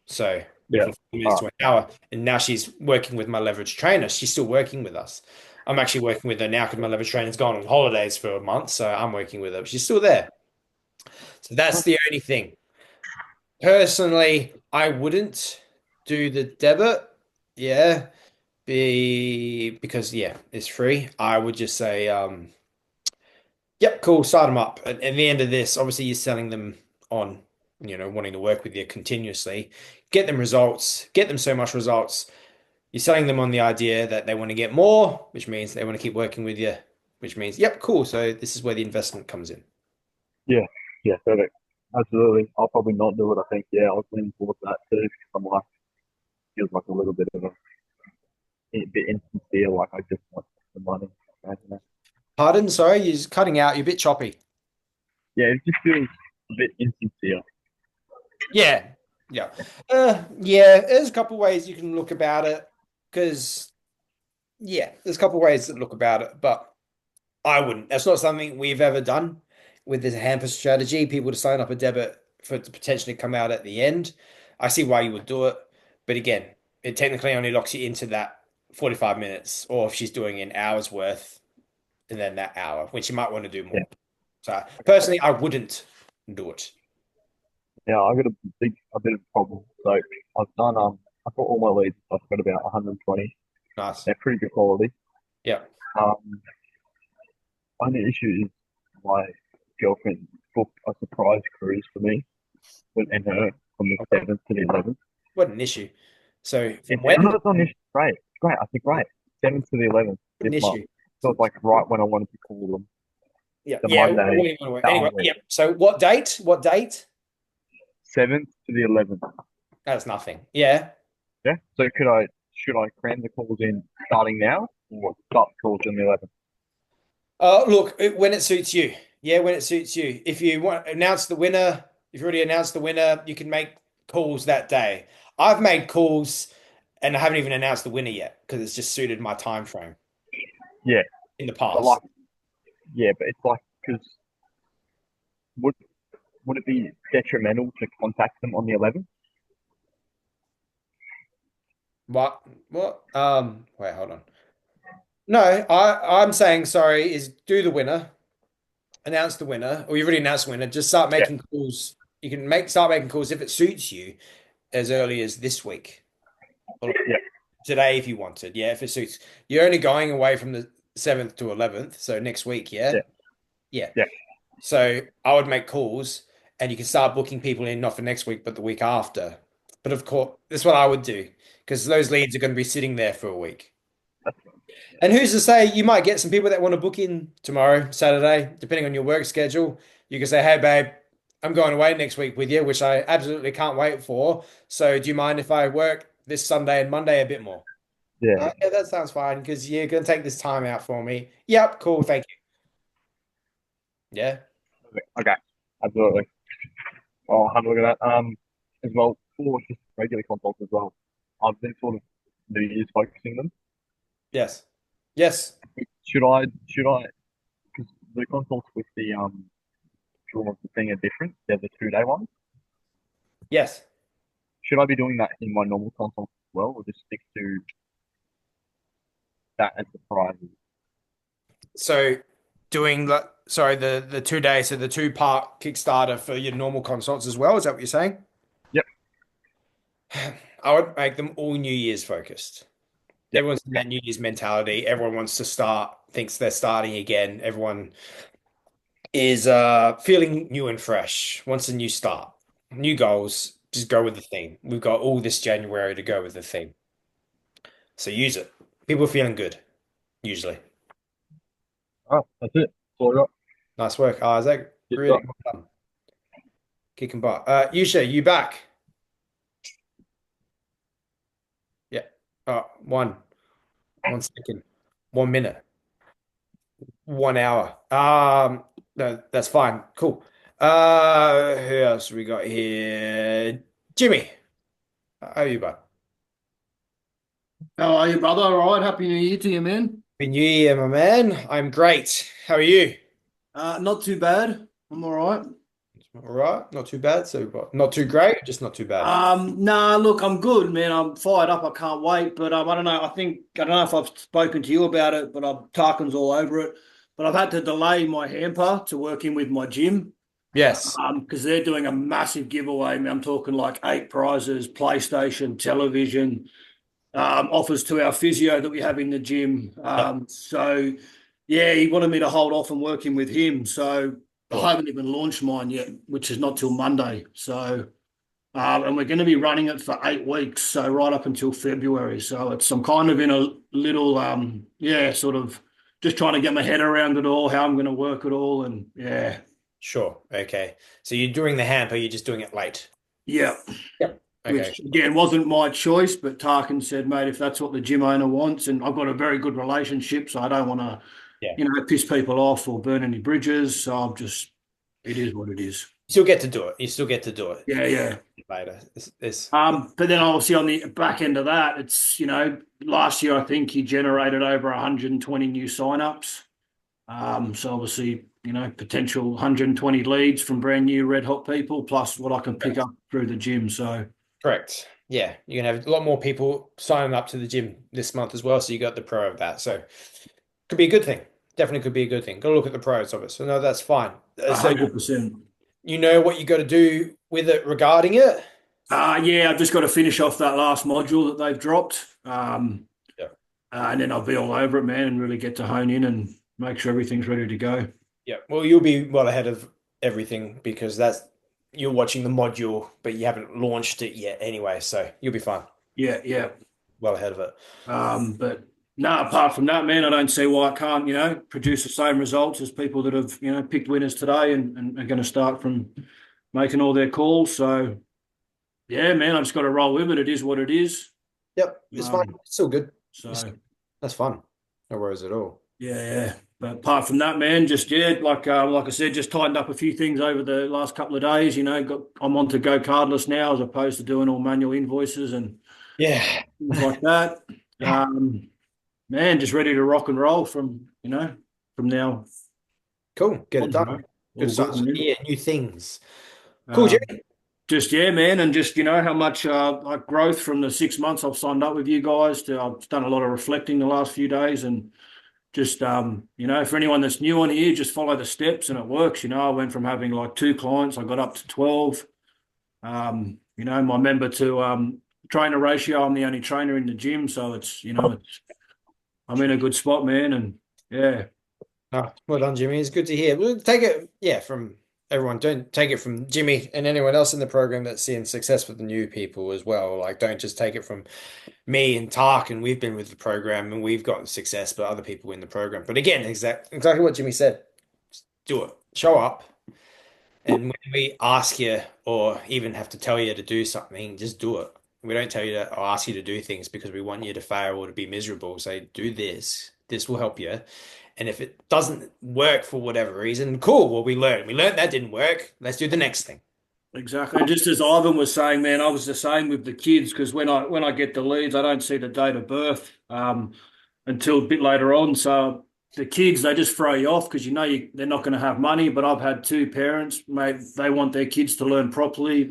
So from 40 minutes to an hour. And now she's working with my leverage trainer. She's still working with us. I'm actually working with her now because my leverage trainer's gone on holidays for a month. So I'm working with her. But she's still there. So that's the only thing. Personally, I wouldn't do the debit. Yeah. Because it's free. I would just say, yep, cool, start them up. At the end of this, obviously you're selling them on, wanting to work with you continuously. Get them results, get them so much results. You're selling them on the idea that they want to get more, which means they want to keep working with you. which means, yep, cool. So this is where the investment comes in. Yeah, perfect. Absolutely. I'll probably not do it. I think, I was leaning towards that too. Because I'm like, feels like a little bit of a bit insincere, like I just want the money. Pardon? Sorry, you're just cutting out. You're a bit choppy. Yeah, it just feels a bit insincere. Yeah. There's a couple of ways you can look about it because, there's a couple of ways to look about it, but I wouldn't. That's not something we've ever done with this hamper strategy. People to sign up a debit for it to potentially come out at the end. I see why you would do it, but again, it technically only locks you into that 45 minutes, or if she's doing an hour's worth, and then that hour, when she might want to do more. Yeah. So personally, I wouldn't do it. Yeah, I got a bit of a problem. So I've done I've got all my leads. I've got about 120. Nice. They're pretty good quality. Yeah. Only issue is my girlfriend booked a surprise cruise for me and her from the 7th to the 11th. What an issue. So It's when not on this great. I think great. 7th to the 11th this month. So it's like right when I wanted to call them. Monday. Anyway, so what date? 7th to the 11th. That's nothing. Yeah. Yeah. So should I cram the calls in starting now or start the calls on the 11th? Look, when it suits you. Yeah, when it suits you. If you want to announce the winner, if you already announced the winner, you can make calls that day. I've made calls and I haven't even announced the winner yet because it's just suited my time frame. Yeah. In the past. But it's like because would it be detrimental to contact them on the 11th? What? Wait, hold on. No, I'm saying sorry is do the winner, announce the winner, or you've already announced the winner. Just start making calls. You can start making calls if it suits you as early as this week. Or today if you wanted. Yeah, if it suits. You're only going away from the 7th to 11th, so next week, yeah? Yeah. So I would make calls and you can start booking people in not for next week, but the week after. But of course, that's what I would do because those leads are going to be sitting there for a week. And who's to say you might get some people that want to book in tomorrow, Saturday, depending on your work schedule. You can say, hey, babe, I'm going away next week with you, which I absolutely can't wait for. So do you mind if I work this Sunday and Monday a bit more? Yeah. Yeah, that sounds fine because you're going to take this time out for me. Yep, cool, thank you. Yeah. Okay, absolutely. I'll have a look at that. As well, for just regular consults as well. I've been sort of New Year's focusing them. Yes. Should I? Because the consults with the draw thing are different. They're the 2-day ones. Yes. Should I be doing that in my normal consult as well, or just stick to that as the prizes? So doing the 2 days, so the 2-part Kickstarter for your normal consults as well. Is that what you're saying? Yep. I would make them all New Year's focused. Yep. Everyone's in that New Year's mentality. Everyone wants to start, thinks they're starting again. Everyone is feeling new and fresh, wants a new start, new goals. Just go with the theme. We've got all this January to go with the theme. So use it. People are feeling good, usually. Oh, that's it. That's all I got. Nice work, Isaac. Really well done. Kicking butt. Yusha, you back? Yeah. 1 second. 1 minute. 1 hour. No, that's fine. Cool. Who else we got here? Jimmy. How are you, bud? How are you, brother? All right. Happy New Year to you, man. Happy New Year, my man. I'm great. How are you? Not too bad. I'm all right. All right. Not too bad. So not too great, just not too bad. Nah, look, I'm good, man. I'm fired up. I can't wait. But I don't know. I don't know if I've spoken to you about it, but Tarkin's all over it. But I've had to delay my hamper to work in with my gym. Yes. Because they're doing a massive giveaway. I mean, I'm talking like 8 prizes, PlayStation, television, offers to our physio that we have in the gym. So, yeah, he wanted me to hold off and working with him. So I haven't even launched mine yet, which is not till Monday. So, and we're going to be running it for 8 weeks, so right up until February. So I'm kind of in a little, sort of just trying to get my head around it all, how I'm going to work it all, and yeah. Sure. Okay. So you're doing the hamper, you're just doing it late. Yeah. Yep. Okay. Which again wasn't my choice, but Tarkin said, mate, if that's what the gym owner wants, and I've got a very good relationship, so I don't want to, piss people off or burn any bridges. So I'm just, it is what it is. You still get to do it. You still get to do it. Yeah. Later. But then obviously on the back end of that, it's, last year I think he generated over 120 new signups. So obviously, potential 120 leads from brand new red hot people, plus what I can pick up through the gym. So correct. Yeah, you're gonna have a lot more people signing up to the gym this month as well. So you got the pro of that. So could be a good thing. Definitely could be a good thing. Got to look at the pros of it. So no, that's fine. 100%. You know what you got to do with it regarding it? I've just got to finish off that last module that they've dropped. And then I'll be all over it, man, and really get to hone in and make sure everything's ready to go. Yeah. Well, you'll be well ahead of everything because you're watching the module, but you haven't launched it yet anyway. So you'll be fine. Yeah. Well ahead of it. But no, apart from that, man, I don't see why I can't, produce the same results as people that have, picked winners today and are going to start from making all their calls. So, yeah, man, I've just got to roll with it. It is what it is. Yep, it's fine. It's still good. So that's fun. No worries at all. Yeah. But apart from that, man, just like I said, just tightened up a few things over the last couple of days. I'm on to go cardless now as opposed to doing all manual invoices and things like that. Man, just ready to rock and roll from now. Cool. Get it done. Right? Good stuff. Yeah, new things. Cool, Jimmy. Just, man, and just, how much like growth from the 6 months I've signed up with you guys. I've done a lot of reflecting the last few days and just, for anyone that's new on here, just follow the steps and it works. I went from having like 2 clients, I got up to 12. My member to trainer ratio, I'm the only trainer in the gym. So it's, I'm in a good spot, man. And yeah. Oh, well done, Jimmy. It's good to hear. We'll take it, from everyone. Don't take it from Jimmy and anyone else in the program that's seeing success with the new people as well. Like, don't just take it from me and Tark, and we've been with the program and we've gotten success, but other people in the program. But again, exactly what Jimmy said. Just do it. Show up. And when we ask you or even have to tell you to do something, just do it. We don't tell you or ask you to do things because we want you to fail or to be miserable. Say, do this. This will help you. And if it doesn't work for whatever reason, cool. Well, we learned that didn't work. Let's do the next thing. Exactly. And just as Ivan was saying, man, I was the same with the kids because when I get the leads, I don't see the date of birth until a bit later on. So the kids, they just throw you off because they're not going to have money. But I've had 2 parents, mate, they want their kids to learn properly.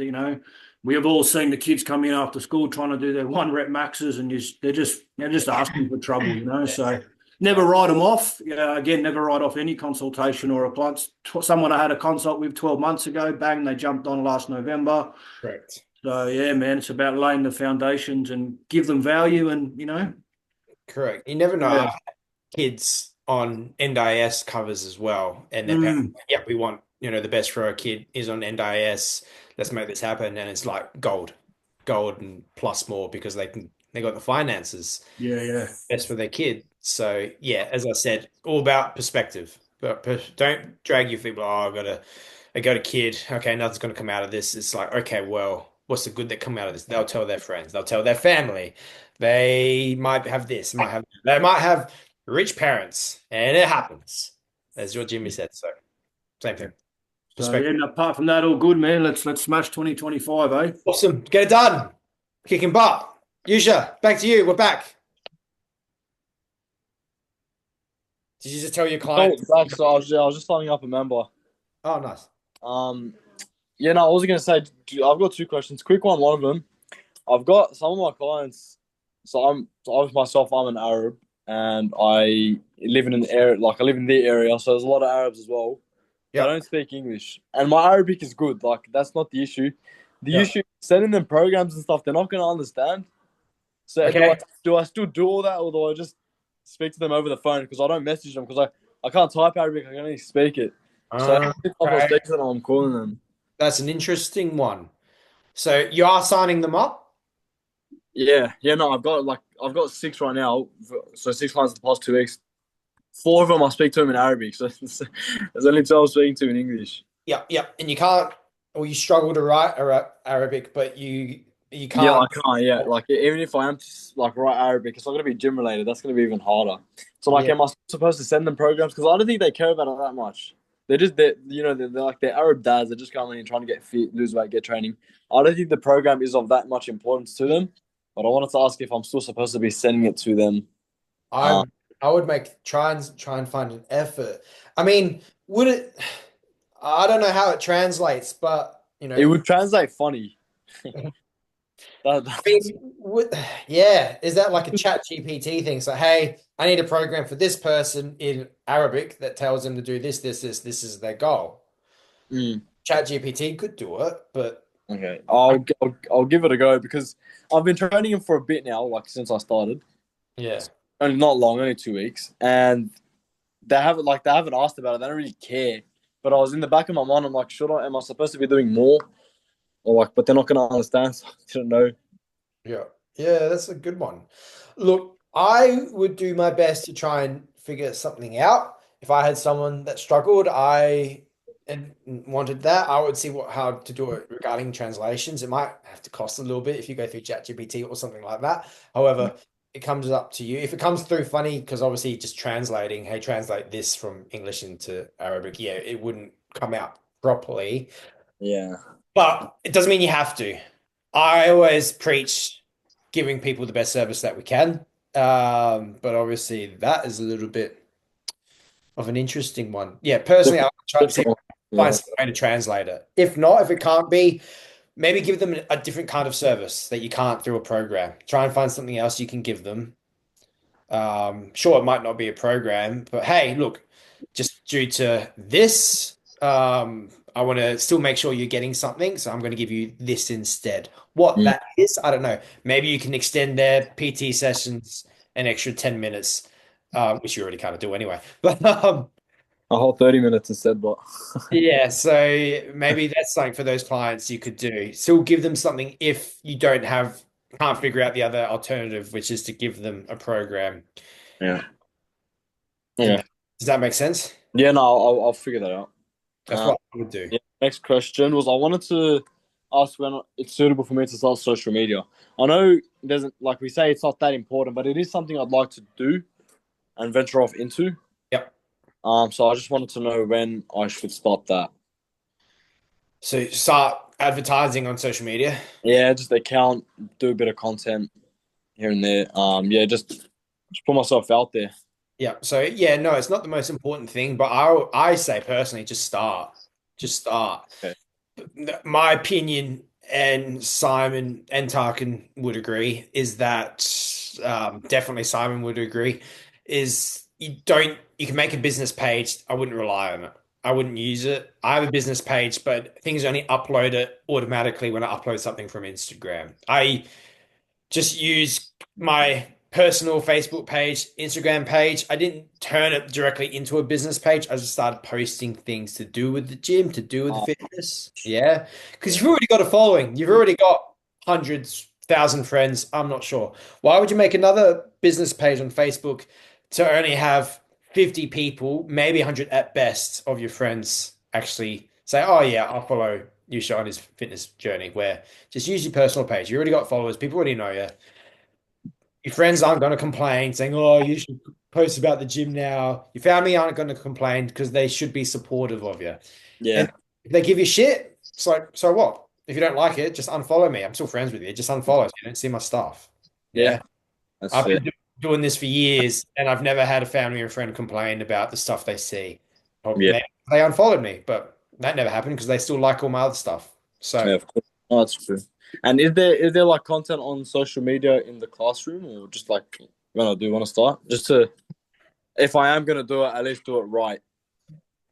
We have all seen the kids come in after school trying to do their 1 rep maxes, and they're just asking for trouble. So never write them off. Again, never write off any consultation or a client. Someone I had a consult with 12 months ago, bang, they jumped on last November. Correct. So yeah, man, it's about laying the foundations and give them value, and Correct. You never know. I've had kids on NDIS covers as well, and they're we want the best for our kid is on NDIS. Let's make this happen, and it's like gold and plus more because they got the finances. Yeah. Best for their kid. So yeah, as I said, all about perspective. But don't drag your feet. I got a kid. Okay, nothing's going to come out of this. It's like, okay, well, what's the good that come out of this? They'll tell their friends. They'll tell their family. They might have this. They might have rich parents, and it happens, as your Jimmy said. So same thing. So yeah, apart from that, all good, man. Let's smash 2025, eh? Awesome. Get it done. Kicking butt. Yusha, back to you. We're back. Did you just tell your client? So I was just signing up a member. Oh, nice. I was gonna say I've got 2 questions. Quick one. One of them, I've got some of my clients. I'm an Arab, and I live in an area I live in the area, so there's a lot of Arabs as well. Yeah. I don't speak English, and my Arabic is good. Like, that's not the issue. The issue is sending them programs and stuff. They're not gonna understand. So do I still do all that, or do I just speak to them over the phone? Because I don't message them because I can't type Arabic. I can only speak it. So I speak to them, I'm calling them. That's an interesting one. So you are signing them up? Yeah. No, I've got 6 right now. So 6 clients the past 2 weeks. 4 of them I speak to him in Arabic, so there's only 2 I'm speaking to in English. Yeah, yeah, and you can't, or you struggle to write Arabic, but you can't. Yeah, I can't. Yeah, like even if I am to, like write Arabic, it's not going to be gym related. That's going to be even harder. So like, am I supposed to send them programs? Because I don't think they care about it that much. They're just they're like they're Arab dads. They're just coming in trying to get fit, lose weight, get training. I don't think the program is of that much importance to them. But I wanted to ask if I'm still supposed to be sending it to them. I would try and find an effort. I mean, would it? I don't know how it translates, but it would translate funny. I mean, yeah, is that like a chat GPT thing? So, hey, I need a program for this person in Arabic that tells them to do this is their goal. Chat GPT could do it, but okay, I'll give it a go because I've been training him for a bit now, like since I started. Yeah, only not long, only 2 weeks, and they haven't asked about it. They don't really care. But I was in the back of my mind. I'm like, am I supposed to be doing more? Or like, but they're not going to understand. So I didn't know. Yeah, that's a good one. Look, I would do my best to try and figure something out. If I had someone that struggled, and wanted that, I would see how to do it regarding translations. It might have to cost a little bit if you go through ChatGPT or something like that. However, it comes up to you. If it comes through funny, because obviously just translating, hey, translate this from English into Arabic, yeah, it wouldn't come out properly. Yeah. But it doesn't mean you have to. I always preach giving people the best service that we can. But obviously that is a little bit of an interesting one. Yeah, personally, I would try to find some way to translate it. If not, if it can't be, maybe give them a different kind of service that you can't through a program. Try and find something else you can give them. Sure, it might not be a program, but hey, look, just due to this, I want to still make sure you're getting something, so I'm going to give you this instead. What that is, I don't know. Maybe you can extend their PT sessions an extra 10 minutes, which you already kind of do anyway. But a whole 30 minutes instead, but yeah, so maybe that's something for those clients you could do. Still give them something if you can't figure out the other alternative, which is to give them a program. Yeah. Yeah. Does that make sense? Yeah, no, I'll figure that out. That's what I would do. Yeah, next question was I wanted to ask when it's suitable for me to start social media. I know like we say it's not that important, but it is something I'd like to do and venture off into. Yep. So I just wanted to know when I should start that. So start advertising on social media. Yeah, just account, do a bit of content here and there. Yeah, just put myself out there. Yeah. So yeah, no, it's not the most important thing, but I say personally, just start. Just start. Okay. My opinion, and Simon and Tarkin would agree, is that definitely Simon would agree, is you can make a business page. I wouldn't rely on it. I wouldn't use it. I have a business page, but things only upload it automatically when I upload something from Instagram. I just use my personal Facebook page, Instagram page. I didn't turn it directly into a business page. I just started posting things to do with the gym, to do with the fitness. Yeah. Because you've already got a following. You've already got hundreds, 1,000 friends. I'm not sure. Why would you make another business page on Facebook to only have 50 people, maybe 100 at best of your friends actually say, oh yeah, I'll follow Yusha on his fitness journey, where just use your personal page. You already got followers. People already know you. Your friends aren't going to complain saying, oh, you should post about the gym now. Your family aren't going to complain because they should be supportive of you. Yeah. And if they give you shit, it's like, so what? If you don't like it, just unfollow me. I'm still friends with you. Just unfollow so you don't see my stuff. Yeah. I've been doing this for years and I've never had a family or friend complain about the stuff they see. Maybe they unfollowed me, but that never happened because they still like all my other stuff. So yeah, of course. Oh, that's true. And is there like content on social media in the classroom, or just like when I do want to start, just to, if I am going to do it, at least do it right?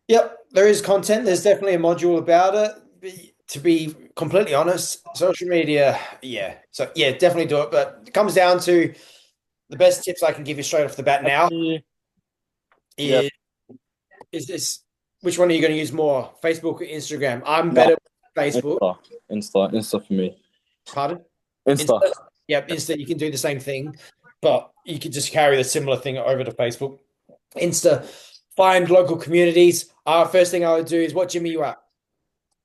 Yep, there is content. There's definitely a module about it. To be completely honest, social media, yeah. So yeah, definitely do it. But it comes down to the best tips I can give you straight off the bat now is this. Which one are you going to use more, Facebook or Instagram? I'm better with Facebook. Insta for me. Pardon? Insta. Yep, Insta. You can do the same thing, but you could just carry the similar thing over to Facebook. Insta, find local communities. First thing I would do is, what gym are you at?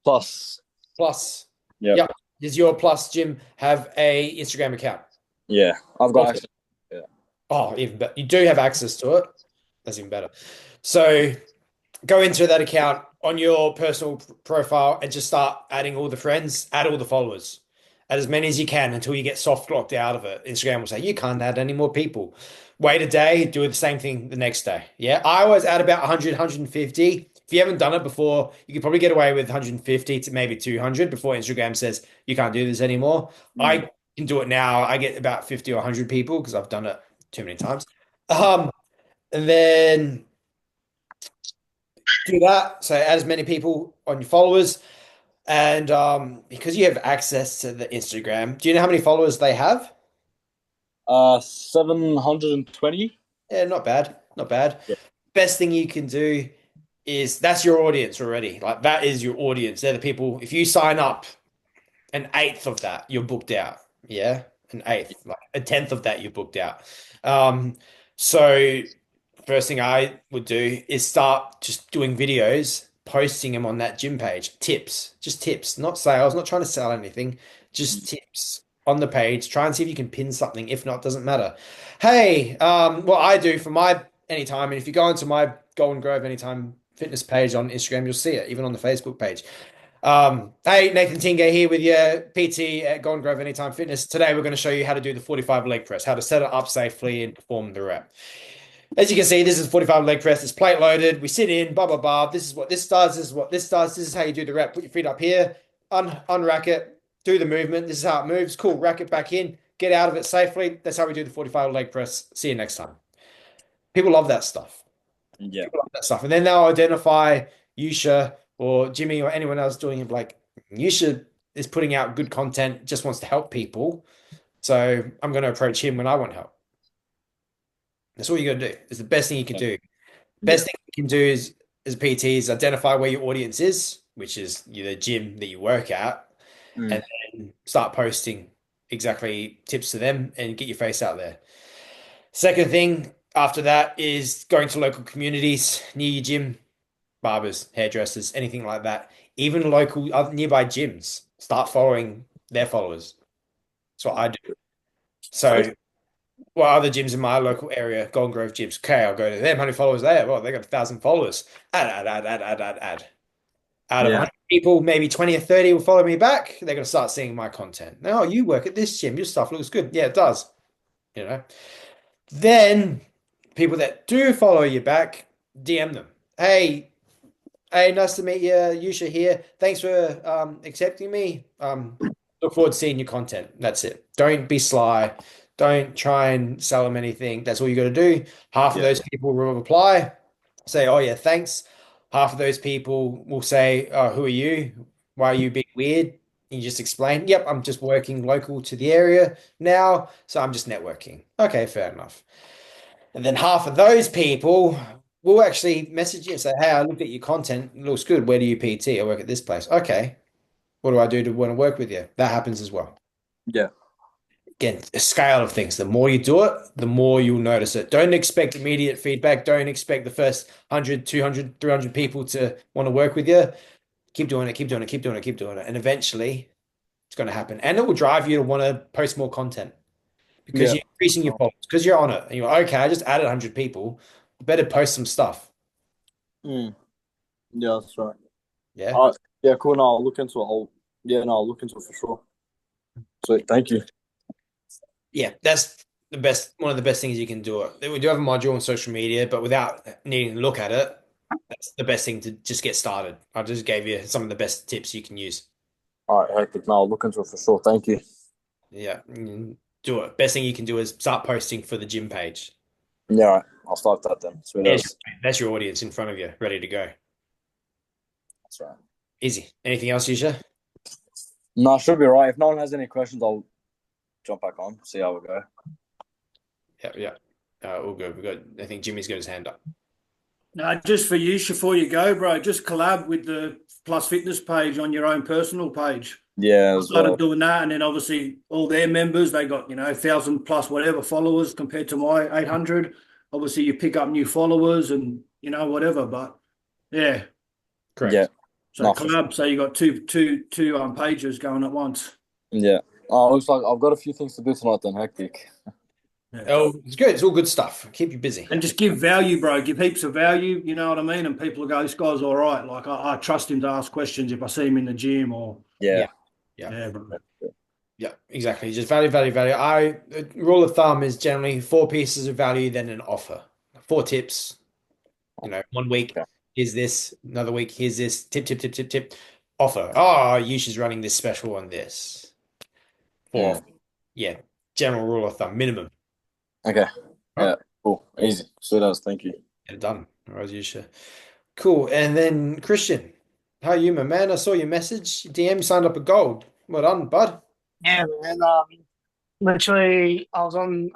Plus. Plus. Yeah. Yep. Does your Plus gym have a Instagram account? Yeah, I've got access. Yeah. Oh, even better. You do have access to it. That's even better. So go into that account on your personal profile and just start adding all the friends, add all the followers. Add as many as you can until you get soft locked out of it. Instagram will say, you can't add any more people. Wait a day, do the same thing the next day. Yeah. I always add about 100, 150. If you haven't done it before, you could probably get away with 150 to maybe 200 before Instagram says you can't do this anymore. I can do it now. I get about 50 or 100 people because I've done it too many times. And then do that. So add as many people on your followers. And because you have access to the Instagram, do you know how many followers they have? 720. Yeah, not bad. Not bad. Yeah. Best thing you can do is that's your audience already. Like that is your audience. They're the people. If you sign up an eighth of that, you're booked out. Yeah. An eighth, like a tenth of that, you're booked out. So first thing I would do is start just doing videos, posting them on that gym page. Tips, just tips, not sales, not trying to sell anything, just tips on the page. Try and see if you can pin something. If not, doesn't matter. Hey, what I do for my anytime, and if you go into my Golden Grove Anytime Fitness page on Instagram, you'll see it, even on the Facebook page. Hey, Nathan Tinga here with your PT at Golden Grove Anytime Fitness. Today, we're going to show you how to do the 45 leg press, how to set it up safely and perform the rep. As you can see, this is 45 leg press. It's plate loaded. We sit in, blah, blah, blah. This is what this does. This is what this does. This is how you do the rep. Put your feet up here, unrack it, do the movement. This is how it moves. Cool. Rack it back in. Get out of it safely. That's how we do the 45 leg press. See you next time. People love that stuff. Yeah. People love that stuff. And then they'll identify Yusha or Jimmy or anyone else doing it like, Yusha is putting out good content, just wants to help people. So I'm going to approach him when I want help. That's all you got to do. It's the best thing you can do. Best thing you can do is, as a PT, is identify where your audience is, which is the gym that you work at, and then start posting exactly tips to them and get your face out there. Second thing after that is going to local communities near your gym, barbers, hairdressers, anything like that. Even local nearby gyms. Start following their followers. That's what I do. So what other gyms in my local area, Golden Grove gyms? Okay, I'll go to them. How many followers they have? Well, they got 1,000 followers. Add. Out of 100 people, maybe 20 or 30 will follow me back. They're going to start seeing my content. Now, you work at this gym. Your stuff looks good. Yeah, it does. Then people that do follow you back, DM them. Hey, nice to meet you. Yusha here. Thanks for accepting me. Look forward to seeing your content. That's it. Don't be sly. Don't try and sell them anything. That's all you got to do. Half of those people will reply, say, oh, yeah, thanks. Half of those people will say, oh, who are you? Why are you being weird? And you just explain, yep, I'm just working local to the area now, so I'm just networking. Okay, fair enough. And then half of those people will actually message you and say, hey, I looked at your content. It looks good. Where do you PT? I work at this place. Okay. What do I do to want to work with you? That happens as well. Yeah. Again, a scale of things. The more you do it, the more you'll notice it. Don't expect immediate feedback. Don't expect the first 100, 200, 300 people to want to work with you. Keep doing it, keep doing it, keep doing it, keep doing it. And eventually it's going to happen. And it will drive you to want to post more content because you're increasing your followers, because you're on it. And you're like, okay, I just added 100 people. I better post some stuff. Yeah, that's right. Yeah. Yeah, cool. No, I'll look into it. I'll look into it for sure. So thank you. Yeah, that's the best. One of the best things you can do. We do have a module on social media, but without needing to look at it, that's the best thing to just get started. I just gave you some of the best tips you can use. All right, hectic. No, I'll look into it for sure. Thank you. Yeah, do it. Best thing you can do is start posting for the gym page. Yeah, all right. I'll start that then. That's your audience in front of you, ready to go. That's right. Easy. Anything else, Yusha? No, should be right. If no one has any questions, I'll jump back on, see how we go. Yeah. All good. I think Jimmy's got his hand up. No, just for you, before you go, bro, just collab with the Plus Fitness page on your own personal page. Yeah, I started doing that, and then obviously all their members, they got 1,000 plus whatever followers compared to my 800. obviously you pick up new followers and whatever. But yeah, Correct. Yeah. so No, collab. So you got two pages going at once. Yeah. Looks like I've got a few things to do tonight then. Hectic. Yeah. Oh, it's good. It's all good stuff. Keep you busy. And just give value, bro. Give heaps of value. You know what I mean? And people will go, this guy's all right. Like I trust him to ask questions if I see him in the gym or Yeah. yeah, bro. Yeah, exactly. Just value, value, value. The rule of thumb is generally 4 pieces of value, then an offer. 4 tips. 1 week, here's this. Another week, here's this. Tip, tip, tip, tip, tip. Offer. Oh, Yusha's running this special on this. 4. Yeah. General rule of thumb, minimum. Okay. Right. Yeah. Cool. Easy. Sweet as. Thank you. Get it done. All right, Yusha. Cool. And then Christian, how are you, my man? I saw your message. DM signed up a gold. Well done, bud. Yeah, man. Literally, I was on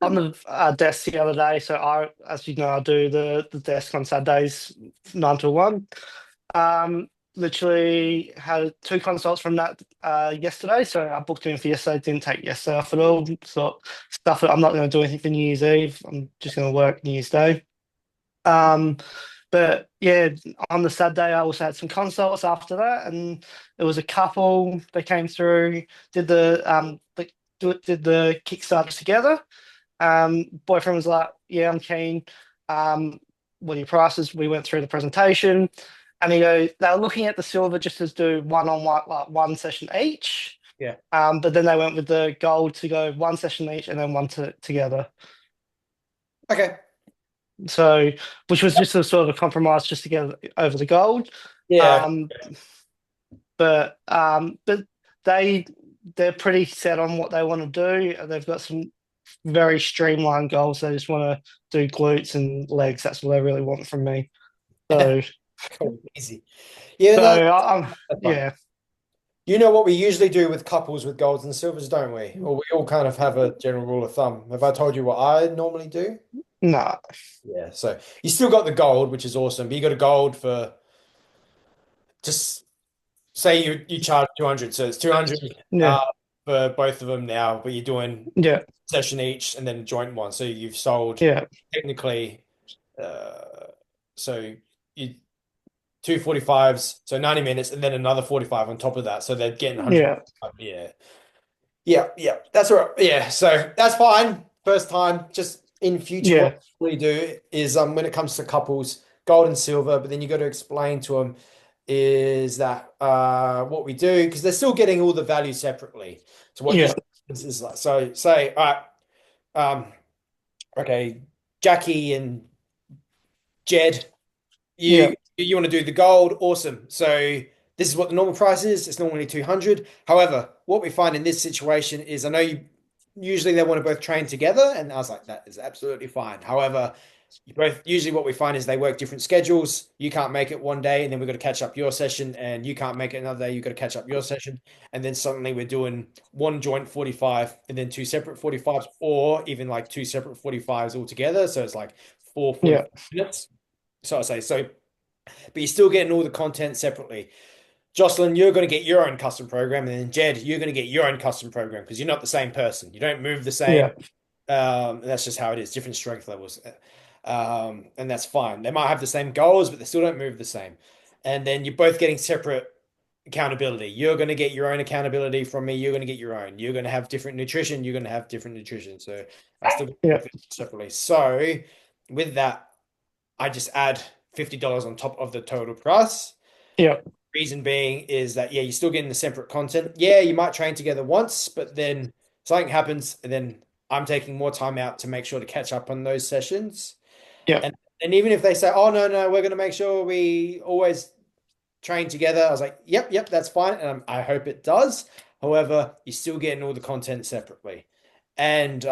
the desk the other day. So as you know, I do the desk on Saturdays, 9 to 1. Literally had 2 consults from that yesterday. So I booked in for yesterday. Didn't take yesterday off at all. So stuff that I'm not going to do anything for New Year's Eve. I'm just going to work New Year's Day. But yeah, on the Saturday, I also had some consults after that, and there was a couple that came through, did the Kickstarter together. Boyfriend was like, "Yeah, I'm keen. What are your prices?" We went through the presentation, and they were looking at the silver just to do one-on-one, like 1 session each. Yeah. But then they went with the gold to go 1 session each and then one together. Okay. So, which was just a sort of a compromise just to get over the gold. Yeah. But they're pretty set on what they want to do. They've got some very streamlined goals. They just want to do glutes and legs. That's what they really want from me. So easy. Yeah. So yeah. You know what we usually do with couples with golds and silvers, don't we? Or we all kind of have a general rule of thumb. Have I told you what I normally do? No. Yeah. So you still got the gold, which is awesome, but you got a gold for just say you charge 200, so it's 200 for both of them now, but you're doing session each and then a joint one. So you've sold technically so you 2 45s, so 90 minutes, and then another 45 on top of that. So they're getting 100. Yeah. That's all right. Yeah. So that's fine. First time. Just in future, what we do is when it comes to couples, gold and silver, but then you got to explain to them is that what we do, because they're still getting all the value separately. So what is like, so say, all right, okay, Jackie and Jed, you want to do the gold, awesome. So this is what the normal price is. It's normally 200. However, what we find in this situation is, I know usually they want to both train together, and I was like, that is absolutely fine. However, usually what we find is they work different schedules. You can't make it one day, and then we've got to catch up your session, and you can't make it another day. You've got to catch up your session. And then suddenly we're doing 1 joint 45 and then 2 separate 45s, or even like 2 separate 45s altogether. So it's like 4 45 minutes. So I say, but you're still getting all the content separately. Jocelyn, you're going to get your own custom program, and then Jed, you're going to get your own custom program because you're not the same person. You don't move the same. That's just how it is. Different strength levels. And that's fine. They might have the same goals, but they still don't move the same. And then you're both getting separate accountability. You're going to get your own accountability from me. You're going to get your own. You're going to have different nutrition. You're going to have different nutrition. So I still get separately. So with that, I just add $50 on top of the total price. Reason being is that, you're still getting the separate content. You might train together once, but then something happens, and then I'm taking more time out to make sure to catch up on those sessions. And even if they say, oh, no, we're going to make sure we always train together. I was like, yep, that's fine. And I hope it does. However, you're still getting all the content separately. And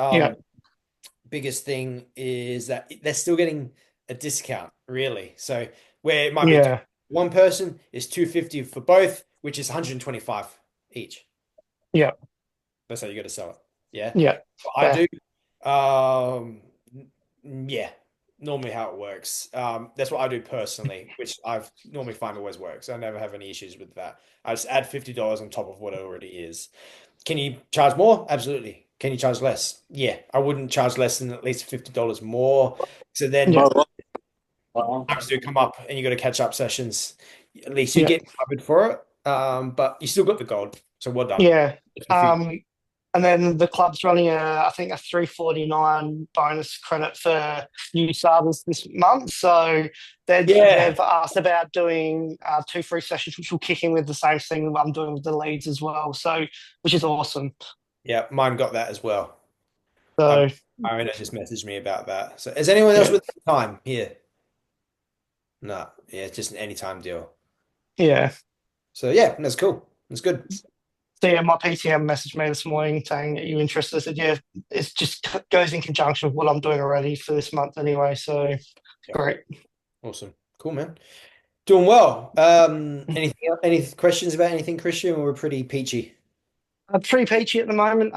biggest thing is that they're still getting a discount, really. So where it might be one person is $250 for both, which is $125 each. That's how you got to sell it. I do. Normally how it works. That's what I do personally, which I've normally find always works. I never have any issues with that. I just add $50 on top of what it already is. Can you charge more? Absolutely. Can you charge less? Yeah, I wouldn't charge less than at least $50 more. So then Yeah. times do come up and you got to catch up sessions. At least you Yeah. get covered for it. But you still got the gold. So well done. Yeah. And then the club's running I think a 349 bonus credit for new starters this month. So they've asked about doing 2 free sessions, which will kick in with the same thing I'm doing with the leads as well. So, which is awesome. Yeah, mine got that as well. So Irina just messaged me about that. So is anyone else with time here? No, yeah, it's just an anytime deal. Yeah. So yeah, that's cool. That's good. So yeah, my PTM messaged me this morning saying that you're interested. I said, yeah, it just goes in conjunction with what I'm doing already for this month anyway. So great. Awesome. Cool, man. Doing well. Any questions about anything, Christian? Or we're pretty peachy. I'm pretty peachy at the moment.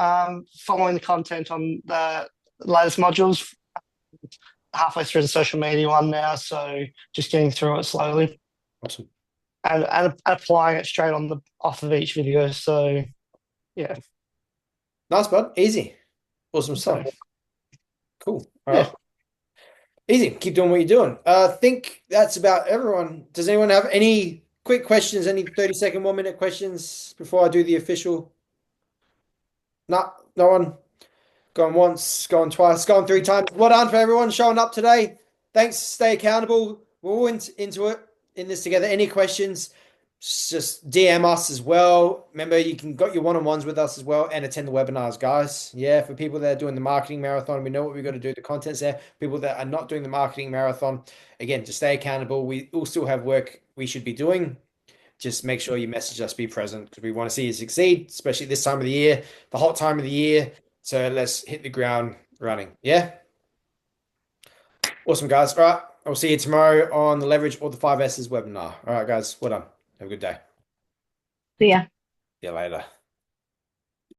Following the content on the latest modules, halfway through the social media one now, so just getting through it slowly. Awesome. And applying it straight off of each video. So yeah. Nice, bud. Easy. Awesome stuff. Cool. All right. Easy. Keep doing what you're doing. I think that's about everyone. Does anyone have any quick questions? Any 30-second, 1-minute questions before I do the official? No one. Going once, going twice, going 3 times. Well done for everyone showing up today. Thanks. Stay accountable. We're all into it, in this together. Any questions, just DM us as well. Remember, you can got your one-on-ones with us as well and attend the webinars, guys. Yeah, for people that are doing the marketing marathon, we know what we've got to do. The content's there. People that are not doing the marketing marathon, again, just stay accountable. We all still have work we should be doing. Just make sure you message us, be present, because we want to see you succeed, especially this time of the year, the hot time of the year. So let's hit the ground running. Yeah? Awesome, guys. All right. I'll see you tomorrow on the Leverage or the 5S's webinar. All right, guys. Well done. Have a good day. See ya. See you later.